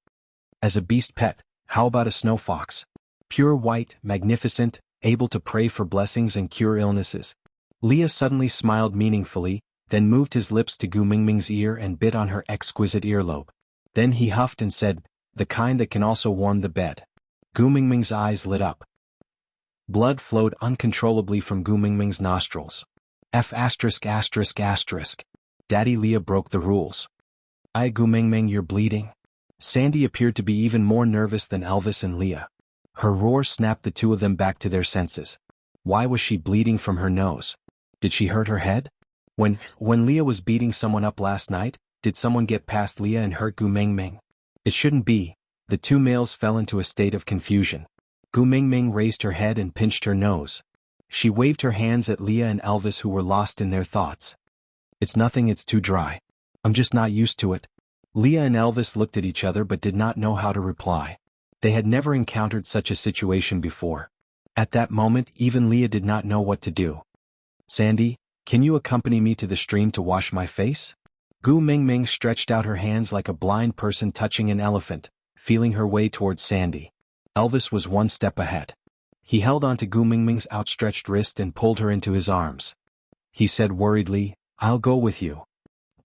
As a beast pet, how about a snow fox? Pure white, magnificent, able to pray for blessings and cure illnesses. Leah suddenly smiled meaningfully, then moved his lips to Gu Mingming's ear and bit on her exquisite earlobe. Then he huffed and said, "The kind that can also warm the bed." Gu Mingming's eyes lit up. Blood flowed uncontrollably from Gu Mingming's nostrils. Daddy Leah broke the rules. "I Gumengmeng, you're bleeding." Sandy appeared to be even more nervous than Elvis and Leah. Her roar snapped the two of them back to their senses. Why was she bleeding from her nose? Did she hurt her head? When Leah was beating someone up last night, did someone get past Leah and hurt Gumengmeng? It shouldn't be. The two males fell into a state of confusion. Gumengmeng raised her head and pinched her nose. She waved her hands at Leah and Elvis, who were lost in their thoughts. "It's nothing, it's too dry. I'm just not used to it." Leah and Elvis looked at each other but did not know how to reply. They had never encountered such a situation before. At that moment, even Leah did not know what to do. "Sandy, can you accompany me to the stream to wash my face?" Gumengmeng stretched out her hands like a blind person touching an elephant, feeling her way towards Sandy. Elvis was one step ahead. He held onto Gumengmeng's outstretched wrist and pulled her into his arms. He said worriedly, "I'll go with you."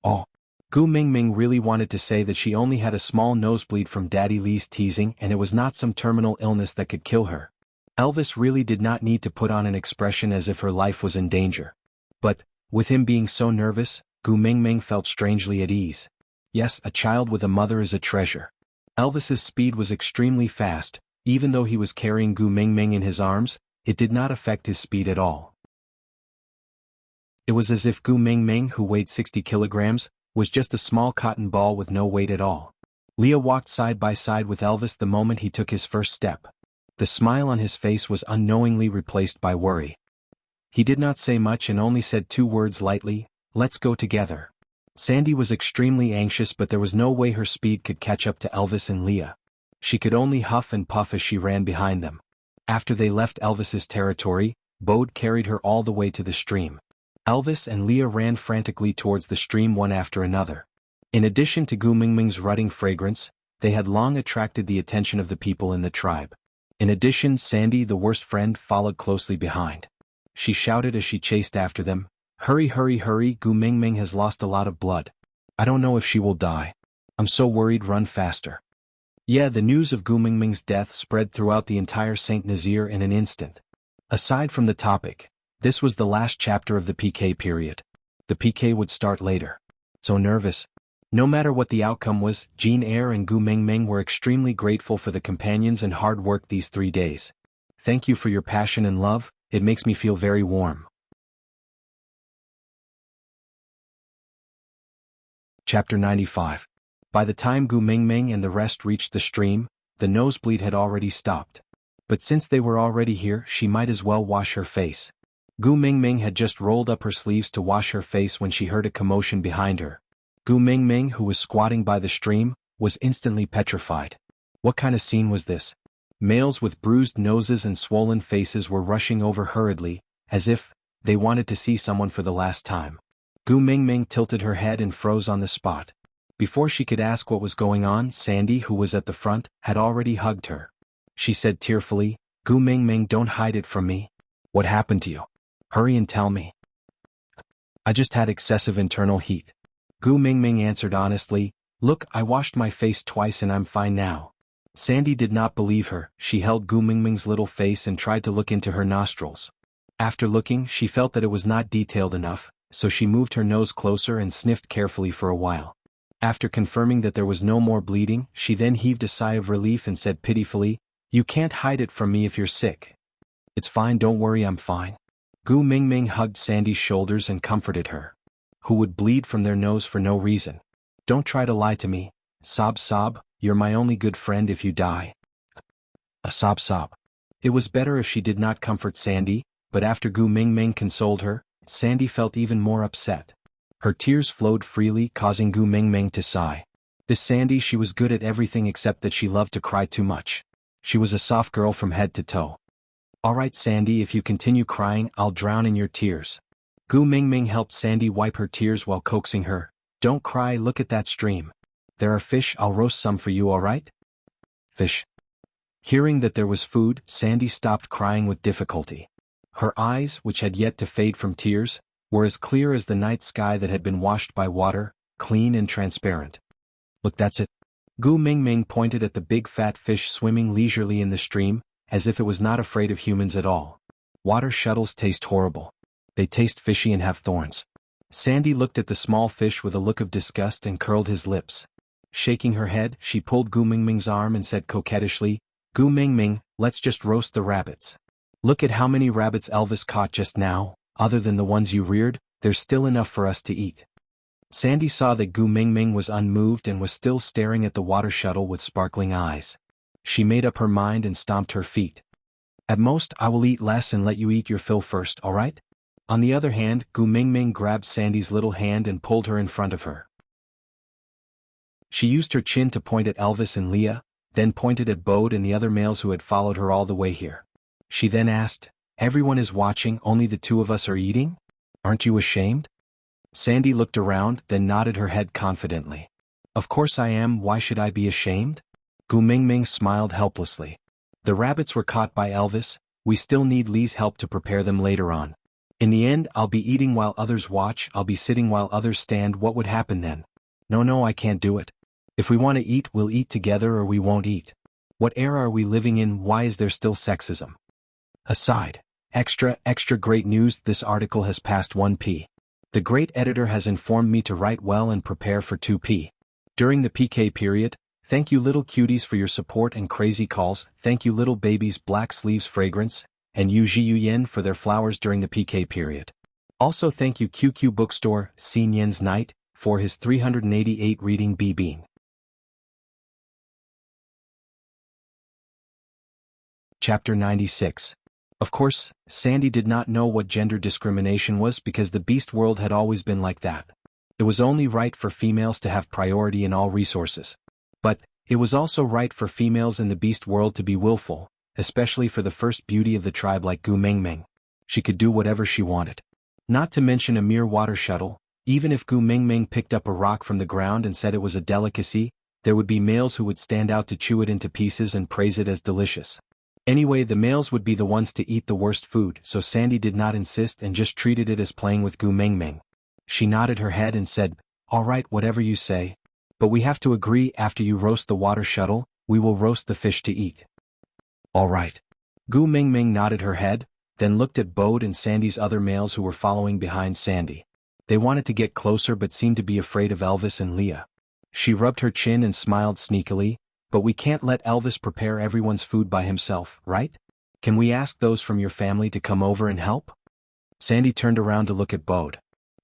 "Oh." Gumengmeng really wanted to say that she only had a small nosebleed from Daddy Lee's teasing and it was not some terminal illness that could kill her. Elvis really did not need to put on an expression as if her life was in danger. But, with him being so nervous, Gumengmeng felt strangely at ease. Yes, a child with a mother is a treasure. Elvis's speed was extremely fast. Even though he was carrying Gumengmeng in his arms, it did not affect his speed at all. It was as if Gumengmeng, who weighed 60 kilograms, was just a small cotton ball with no weight at all. Leah walked side by side with Elvis the moment he took his first step. The smile on his face was unknowingly replaced by worry. He did not say much and only said two words lightly, "Let's go together." Sandy was extremely anxious, but there was no way her speed could catch up to Elvis and Leah. She could only huff and puff as she ran behind them. After they left Elvis's territory, Bode carried her all the way to the stream. Elvis and Leah ran frantically towards the stream one after another. In addition to Gumengmeng's rutting fragrance, they had long attracted the attention of the people in the tribe. In addition, Sandy, the worst friend, followed closely behind. She shouted as she chased after them, "Hurry, hurry, hurry, Gumengmeng has lost a lot of blood. I don't know if she will die. I'm so worried, run faster." Yeah, the news of Gumengmeng's death spread throughout the entire St. Nazaire in an instant. Aside from the topic, this was the last chapter of the PK period. The PK would start later. So nervous. No matter what the outcome was, Jean Eyre and Gumengmeng were extremely grateful for the companions and hard work these 3 days. "Thank you for your passion and love, it makes me feel very warm." Chapter 95. By the time Gumengmeng and the rest reached the stream, the nosebleed had already stopped. But since they were already here, she might as well wash her face. Gumengmeng had just rolled up her sleeves to wash her face when she heard a commotion behind her. Gumengmeng, who was squatting by the stream, was instantly petrified. What kind of scene was this? Males with bruised noses and swollen faces were rushing over hurriedly, as if they wanted to see someone for the last time. Gumengmeng tilted her head and froze on the spot. Before she could ask what was going on, Sandy, who was at the front, had already hugged her. She said tearfully, "Gumengmeng, don't hide it from me. What happened to you? Hurry and tell me." "I just had excessive internal heat." Gumengmeng answered honestly, "Look, I washed my face twice and I'm fine now." Sandy did not believe her. She held Gumengmeng's little face and tried to look into her nostrils. After looking, she felt that it was not detailed enough, so she moved her nose closer and sniffed carefully for a while. After confirming that there was no more bleeding, she then heaved a sigh of relief and said pitifully, "You can't hide it from me if you're sick." "It's fine, don't worry, I'm fine." Gumengmeng hugged Sandy's shoulders and comforted her. Who would bleed from their nose for no reason? "Don't try to lie to me. Sob sob, you're my only good friend if you die." A sob sob. It was better if she did not comfort Sandy, but after Gumengmeng consoled her, Sandy felt even more upset. Her tears flowed freely, causing Gumengmeng to sigh. This Sandy, she was good at everything except that she loved to cry too much. She was a soft girl from head to toe. "All right, Sandy, if you continue crying, I'll drown in your tears." Gumengmeng helped Sandy wipe her tears while coaxing her. "Don't cry, look at that stream. There are fish, I'll roast some for you, all right?" Fish. Hearing that there was food, Sandy stopped crying with difficulty. Her eyes, which had yet to fade from tears, were as clear as the night sky that had been washed by water, clean and transparent. "Look, that's it." Gumengmeng pointed at the big fat fish swimming leisurely in the stream, as if it was not afraid of humans at all. "Water shuttles taste horrible. They taste fishy and have thorns. Sandy looked at the small fish with a look of disgust and curled his lips. Shaking her head, she pulled Gu Mingming's arm and said coquettishly, "Gu Mingming, let's just roast the rabbits. Look at how many rabbits Elvis caught just now, other than the ones you reared, there's still enough for us to eat." Sandy saw that Gu Mingming was unmoved and was still staring at the water shuttle with sparkling eyes. She made up her mind and stomped her feet. "At most, I will eat less and let you eat your fill first, all right?" On the other hand, Gu Mingming grabbed Sandy's little hand and pulled her in front of her. She used her chin to point at Elvis and Leah, then pointed at Bode and the other males who had followed her all the way here. She then asked, "Everyone is watching, only the two of us are eating? Aren't you ashamed?" Sandy looked around, then nodded her head confidently. "Of course I am, why should I be ashamed?" Gu Mingming smiled helplessly. "The rabbits were caught by Elvis, we still need Lee's help to prepare them later on. In the end, I'll be eating while others watch, I'll be sitting while others stand, what would happen then? No, I can't do it. If we want to eat, we'll eat together or we won't eat. What era are we living in, why is there still sexism?" Aside. Extra great news, this article has passed 1p. The great editor has informed me to write well and prepare for 2p. During the PK period, thank you little cuties for your support and crazy calls, thank you little babies Black Sleeves Fragrance, and Yu Yen for their flowers during the PK period. Also thank you QQ Bookstore, Xin Yen's Night, for his 388 reading B-Bean. Chapter 96. Of course, Sandy did not know what gender discrimination was because the beast world had always been like that. It was only right for females to have priority in all resources. But, it was also right for females in the beast world to be willful, especially for the first beauty of the tribe like Gu Mingming. She could do whatever she wanted. Not to mention a mere water shuttle, even if Gu Mingming picked up a rock from the ground and said it was a delicacy, there would be males who would stand out to chew it into pieces and praise it as delicious. Anyway, the males would be the ones to eat the worst food, so Sandy did not insist and just treated it as playing with Gu Mingming. She nodded her head and said, "All right, whatever you say. But we have to agree, after you roast the water shuttle, we will roast the fish to eat." "All right." Gu Mingming nodded her head, then looked at Bode and Sandy's other males who were following behind Sandy. They wanted to get closer but seemed to be afraid of Elvis and Leah. She rubbed her chin and smiled sneakily, "But we can't let Elvis prepare everyone's food by himself, right? Can we ask those from your family to come over and help?" Sandy turned around to look at Bode.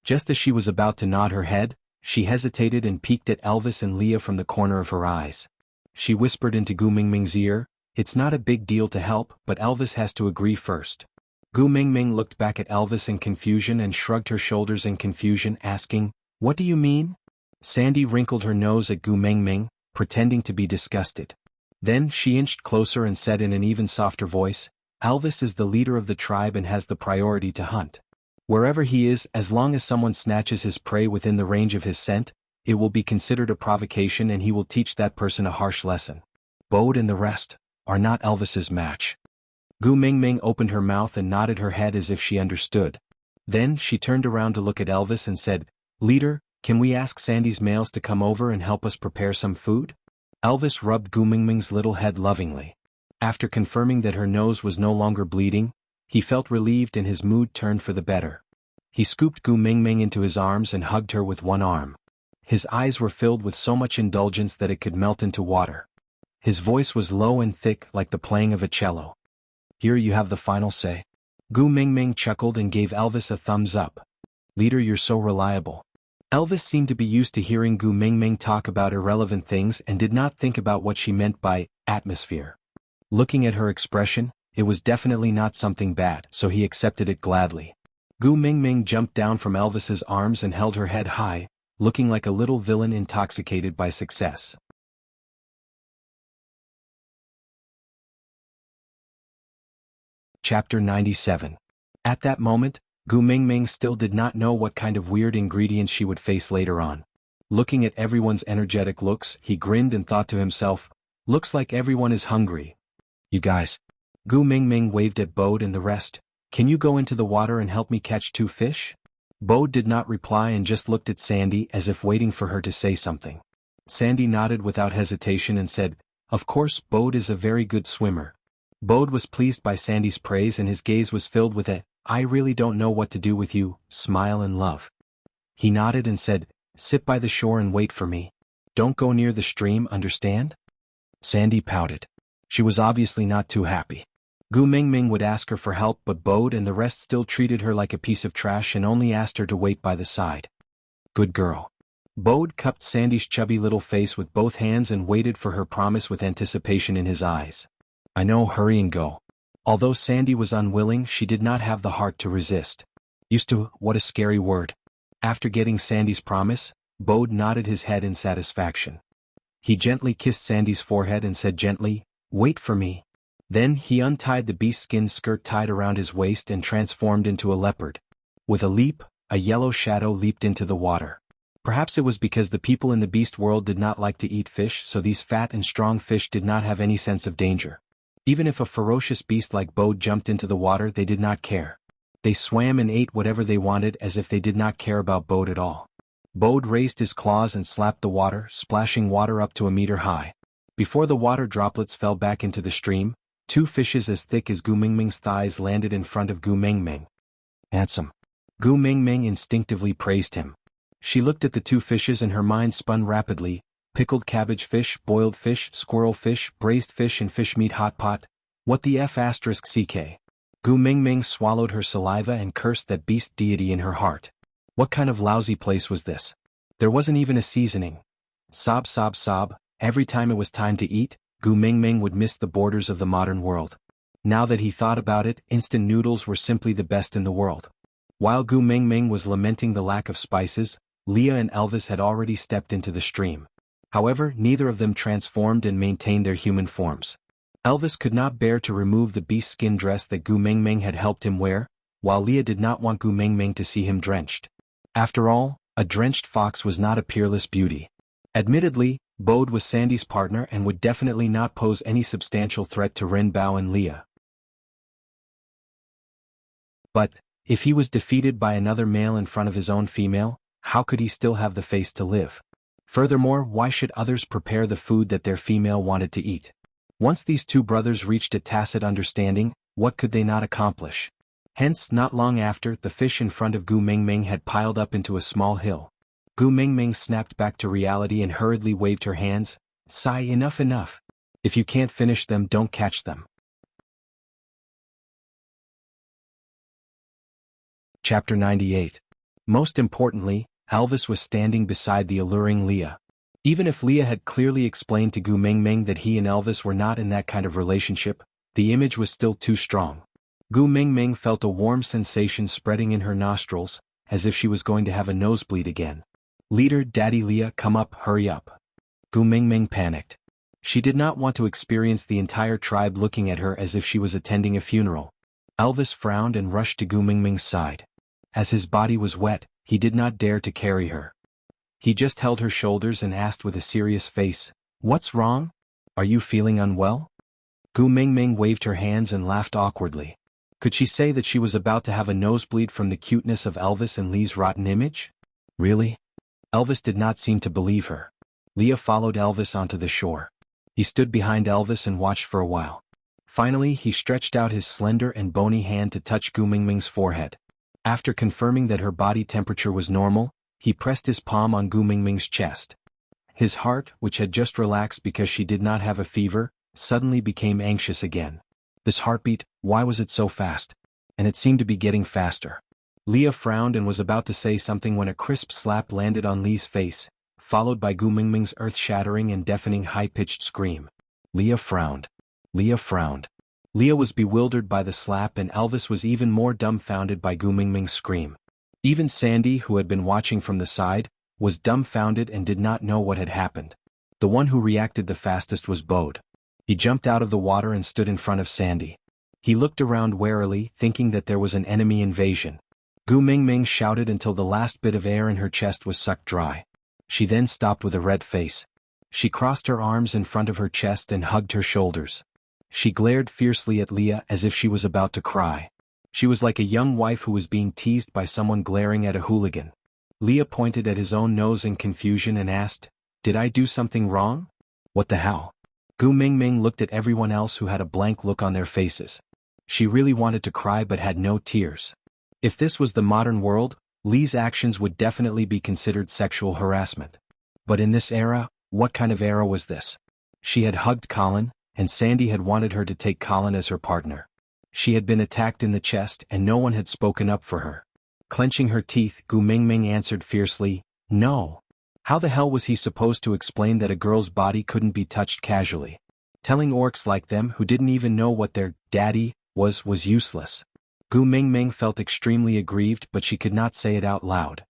Just as she was about to nod her head, she hesitated and peeked at Elvis and Leah from the corner of her eyes. She whispered into Gu Mingming's ear, "It's not a big deal to help, but Elvis has to agree first." Gu Mingming looked back at Elvis in confusion and shrugged her shoulders in confusion, asking, "What do you mean?" Sandy wrinkled her nose at Gu Mingming, pretending to be disgusted. Then she inched closer and said in an even softer voice, "Elvis is the leader of the tribe and has the priority to hunt. Wherever he is, as long as someone snatches his prey within the range of his scent, it will be considered a provocation and he will teach that person a harsh lesson. Bode and the rest are not Elvis's match." Gu Mingming opened her mouth and nodded her head as if she understood. Then she turned around to look at Elvis and said, "Leader, can we ask Sandy's males to come over and help us prepare some food?" Elvis rubbed Gu Mingming's little head lovingly. After confirming that her nose was no longer bleeding, he felt relieved and his mood turned for the better. He scooped Gu Mingming into his arms and hugged her with one arm. His eyes were filled with so much indulgence that it could melt into water. His voice was low and thick like the playing of a cello. "Here you have the final say." Gu Mingming chuckled and gave Elvis a thumbs up. "Leader, you're so reliable." Elvis seemed to be used to hearing Gu Mingming talk about irrelevant things and did not think about what she meant by atmosphere. Looking at her expression, it was definitely not something bad, so he accepted it gladly. Gu Mingming jumped down from Elvis's arms and held her head high, looking like a little villain intoxicated by success. Chapter 97. At that moment, Gu Mingming still did not know what kind of weird ingredients she would face later on. Looking at everyone's energetic looks, he grinned and thought to himself, "Looks like everyone is hungry. You guys." Gu Mingming waved at Bode and the rest. "Can you go into the water and help me catch 2 fish?" Bode did not reply and just looked at Sandy as if waiting for her to say something. Sandy nodded without hesitation and said, "Of course, Bode is a very good swimmer." Bode was pleased by Sandy's praise and his gaze was filled with a, "I really don't know what to do with you," smile and love. He nodded and said, "Sit by the shore and wait for me. Don't go near the stream, understand?" Sandy pouted. She was obviously not too happy. Gu Mingming would ask her for help, but Bode and the rest still treated her like a piece of trash and only asked her to wait by the side. Good girl. Bode cupped Sandy's chubby little face with both hands and waited for her promise with anticipation in his eyes. "I know, hurry and go." Although Sandy was unwilling, she did not have the heart to resist. Used to, what a scary word. After getting Sandy's promise, Bode nodded his head in satisfaction. He gently kissed Sandy's forehead and said gently, "Wait for me." Then he untied the beast skin skirt tied around his waist and transformed into a leopard. With a leap, a yellow shadow leaped into the water. Perhaps it was because the people in the beast world did not like to eat fish, so these fat and strong fish did not have any sense of danger. Even if a ferocious beast like Bode jumped into the water, they did not care. They swam and ate whatever they wanted as if they did not care about Bode at all. Bode raised his claws and slapped the water, splashing water up to a meter high. Before the water droplets fell back into the stream, 2 fishes as thick as Gu Mingming's thighs landed in front of Gu Mingming. "Handsome." Gu Mingming instinctively praised him. She looked at the 2 fishes and her mind spun rapidly: pickled cabbage fish, boiled fish, squirrel fish, braised fish and fish meat hot pot. What the f*ck? Gu Mingming swallowed her saliva and cursed that beast deity in her heart. What kind of lousy place was this? There wasn't even a seasoning. Sob sob sob, every time it was time to eat, Gu Mingming would miss the borders of the modern world. Now that he thought about it, instant noodles were simply the best in the world. While Gu Mingming was lamenting the lack of spices, Leah and Elvis had already stepped into the stream. However, neither of them transformed and maintained their human forms. Elvis could not bear to remove the beast skin dress that Gu Mingming had helped him wear, while Leah did not want Gu Mingming to see him drenched. After all, a drenched fox was not a peerless beauty. Admittedly, Bode was Sandy's partner and would definitely not pose any substantial threat to Ren Bao and Leah. But, if he was defeated by another male in front of his own female, how could he still have the face to live? Furthermore, why should others prepare the food that their female wanted to eat? Once these 2 brothers reached a tacit understanding, what could they not accomplish? Hence, not long after, the fish in front of Gu Mingming had piled up into a small hill. Gu Mingming snapped back to reality and hurriedly waved her hands. "Sigh, enough enough. If you can't finish them, don't catch them." Chapter 98. Most importantly, Elvis was standing beside the alluring Leah. Even if Leah had clearly explained to Gu Mingming that he and Elvis were not in that kind of relationship, the image was still too strong. Gu Mingming felt a warm sensation spreading in her nostrils, as if she was going to have a nosebleed again. "Leader, Daddy Leah, come up, hurry up." Gu Mingming panicked. She did not want to experience the entire tribe looking at her as if she was attending a funeral. Elvis frowned and rushed to Gu Mingming's side. As his body was wet, he did not dare to carry her. He just held her shoulders and asked with a serious face, "What's wrong? Are you feeling unwell?" Gu Mingming waved her hands and laughed awkwardly. Could she say that she was about to have a nosebleed from the cuteness of Elvis and Lee's rotten image? Really? Elvis did not seem to believe her. Leah followed Elvis onto the shore. He stood behind Elvis and watched for a while. Finally, he stretched out his slender and bony hand to touch Gu Mingming's forehead. After confirming that her body temperature was normal, he pressed his palm on Gu Mingming's chest. His heart, which had just relaxed because she did not have a fever, suddenly became anxious again. This heartbeat, why was it so fast? And it seemed to be getting faster. Leah frowned and was about to say something when a crisp slap landed on Lee's face, followed by Gu Mingming's earth-shattering and deafening high-pitched scream. Leah frowned. Leah frowned. Leah was bewildered by the slap and Elvis was even more dumbfounded by Gu Mingming's scream. Even Sandy, who had been watching from the side, was dumbfounded and did not know what had happened. The one who reacted the fastest was Bode. He jumped out of the water and stood in front of Sandy. He looked around warily, thinking that there was an enemy invasion. Gu Mingming shouted until the last bit of air in her chest was sucked dry. She then stopped with a red face. She crossed her arms in front of her chest and hugged her shoulders. She glared fiercely at Leah as if she was about to cry. She was like a young wife who was being teased by someone glaring at a hooligan. Leah pointed at his own nose in confusion and asked, "Did I do something wrong? What the hell?" Gu Mingming looked at everyone else who had a blank look on their faces. She really wanted to cry but had no tears. If this was the modern world, Lee's actions would definitely be considered sexual harassment. But in this era, what kind of era was this? She had hugged Colin, and Sandy had wanted her to take Colin as her partner. She had been attacked in the chest and no one had spoken up for her. Clenching her teeth, Gu Mingming answered fiercely, "No." How the hell was he supposed to explain that a girl's body couldn't be touched casually? Telling orcs like them who didn't even know what their daddy was useless. Gu Mingming felt extremely aggrieved, but she could not say it out loud.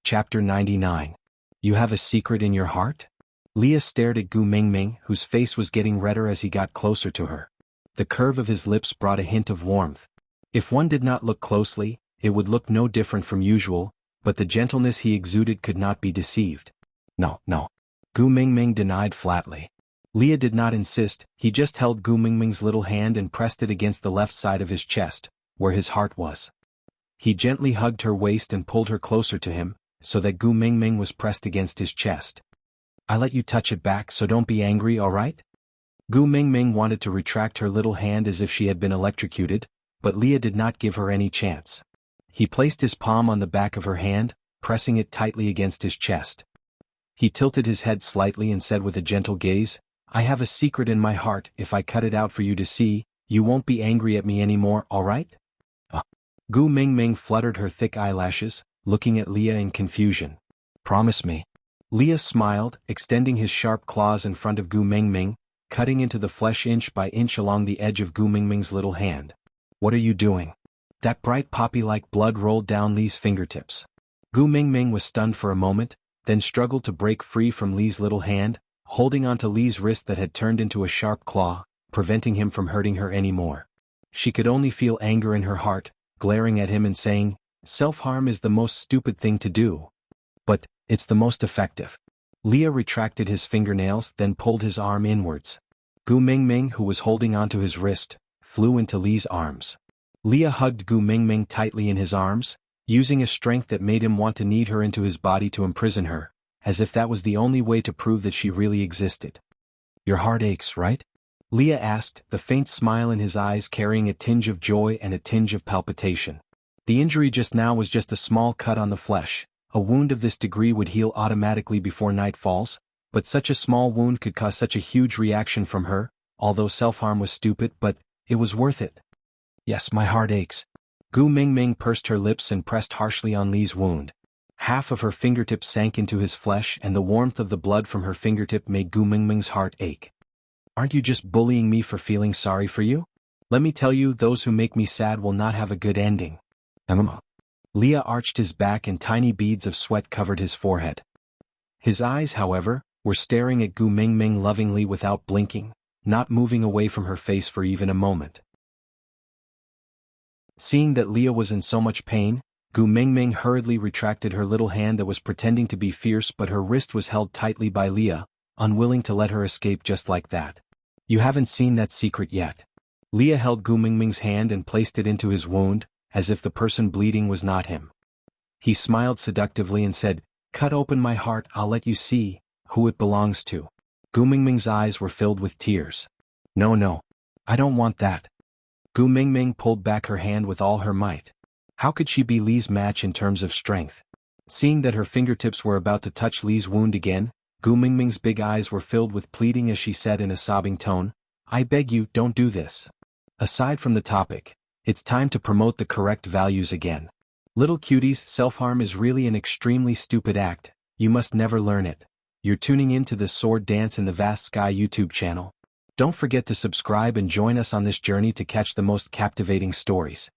Chapter 99. You have a secret in your heart? Leah stared at Gu Mingming, whose face was getting redder as he got closer to her. The curve of his lips brought a hint of warmth. If one did not look closely, it would look no different from usual, but the gentleness he exuded could not be deceived. No. Gu Mingming denied flatly. Leah did not insist, he just held Gu Mingming's little hand and pressed it against the left side of his chest, where his heart was. He gently hugged her waist and pulled her closer to him, so that Gu Mingming was pressed against his chest. "I let you touch it back, so don't be angry, alright?" Gu Mingming wanted to retract her little hand as if she had been electrocuted, but Leah did not give her any chance. He placed his palm on the back of her hand, pressing it tightly against his chest. He tilted his head slightly and said with a gentle gaze, "I have a secret in my heart. If I cut it out for you to see, you won't be angry at me anymore, alright?" Gu Mingming fluttered her thick eyelashes, looking at Leah in confusion. "Promise me." Leah smiled, extending his sharp claws in front of Gu Mingming, cutting into the flesh inch by inch along the edge of Gu Mingming's little hand. "What are you doing?" That bright poppy-like blood rolled down Lee's fingertips. Gu Mingming was stunned for a moment, then struggled to break free from Lee's little hand, holding onto Lee's wrist that had turned into a sharp claw, preventing him from hurting her anymore. She could only feel anger in her heart, glaring at him and saying, "Self-harm is the most stupid thing to do. But it's the most effective." Leah retracted his fingernails, then pulled his arm inwards. Gu Mingming, who was holding onto his wrist, flew into Lee's arms. Leah hugged Gu Mingming tightly in his arms, using a strength that made him want to knead her into his body to imprison her, as if that was the only way to prove that she really existed. "Your heart aches, right?" Leah asked, the faint smile in his eyes carrying a tinge of joy and a tinge of palpitation. The injury just now was just a small cut on the flesh. A wound of this degree would heal automatically before night falls, but such a small wound could cause such a huge reaction from her, although self-harm was stupid, but it was worth it. "Yes, my heart aches." Gu Mingming pursed her lips and pressed harshly on Lee's wound. Half of her fingertip sank into his flesh and the warmth of the blood from her fingertip made Gu Mingming's heart ache. "Aren't you just bullying me for feeling sorry for you? Let me tell you, those who make me sad will not have a good ending." Leah arched his back and tiny beads of sweat covered his forehead. His eyes, however, were staring at Gu Mingming lovingly without blinking, not moving away from her face for even a moment. Seeing that Leah was in so much pain, Gu Mingming hurriedly retracted her little hand that was pretending to be fierce, but her wrist was held tightly by Leah, unwilling to let her escape just like that. "You haven't seen that secret yet." Leah held Gu Mingming's hand and placed it into his wound, as if the person bleeding was not him. He smiled seductively and said, "Cut open my heart, I'll let you see who it belongs to." Gu Mingming's eyes were filled with tears. No, I don't want that." Gu Mingming pulled back her hand with all her might. How could she be Lee's match in terms of strength? Seeing that her fingertips were about to touch Lee's wound again, Gu Mingming's big eyes were filled with pleading as she said in a sobbing tone, "I beg you, don't do this." Aside from the topic, it's time to promote the correct values again. Little cuties, self-harm is really an extremely stupid act. You must never learn it. You're tuning in to the Sword Dance in the Vast Sky YouTube channel. Don't forget to subscribe and join us on this journey to catch the most captivating stories.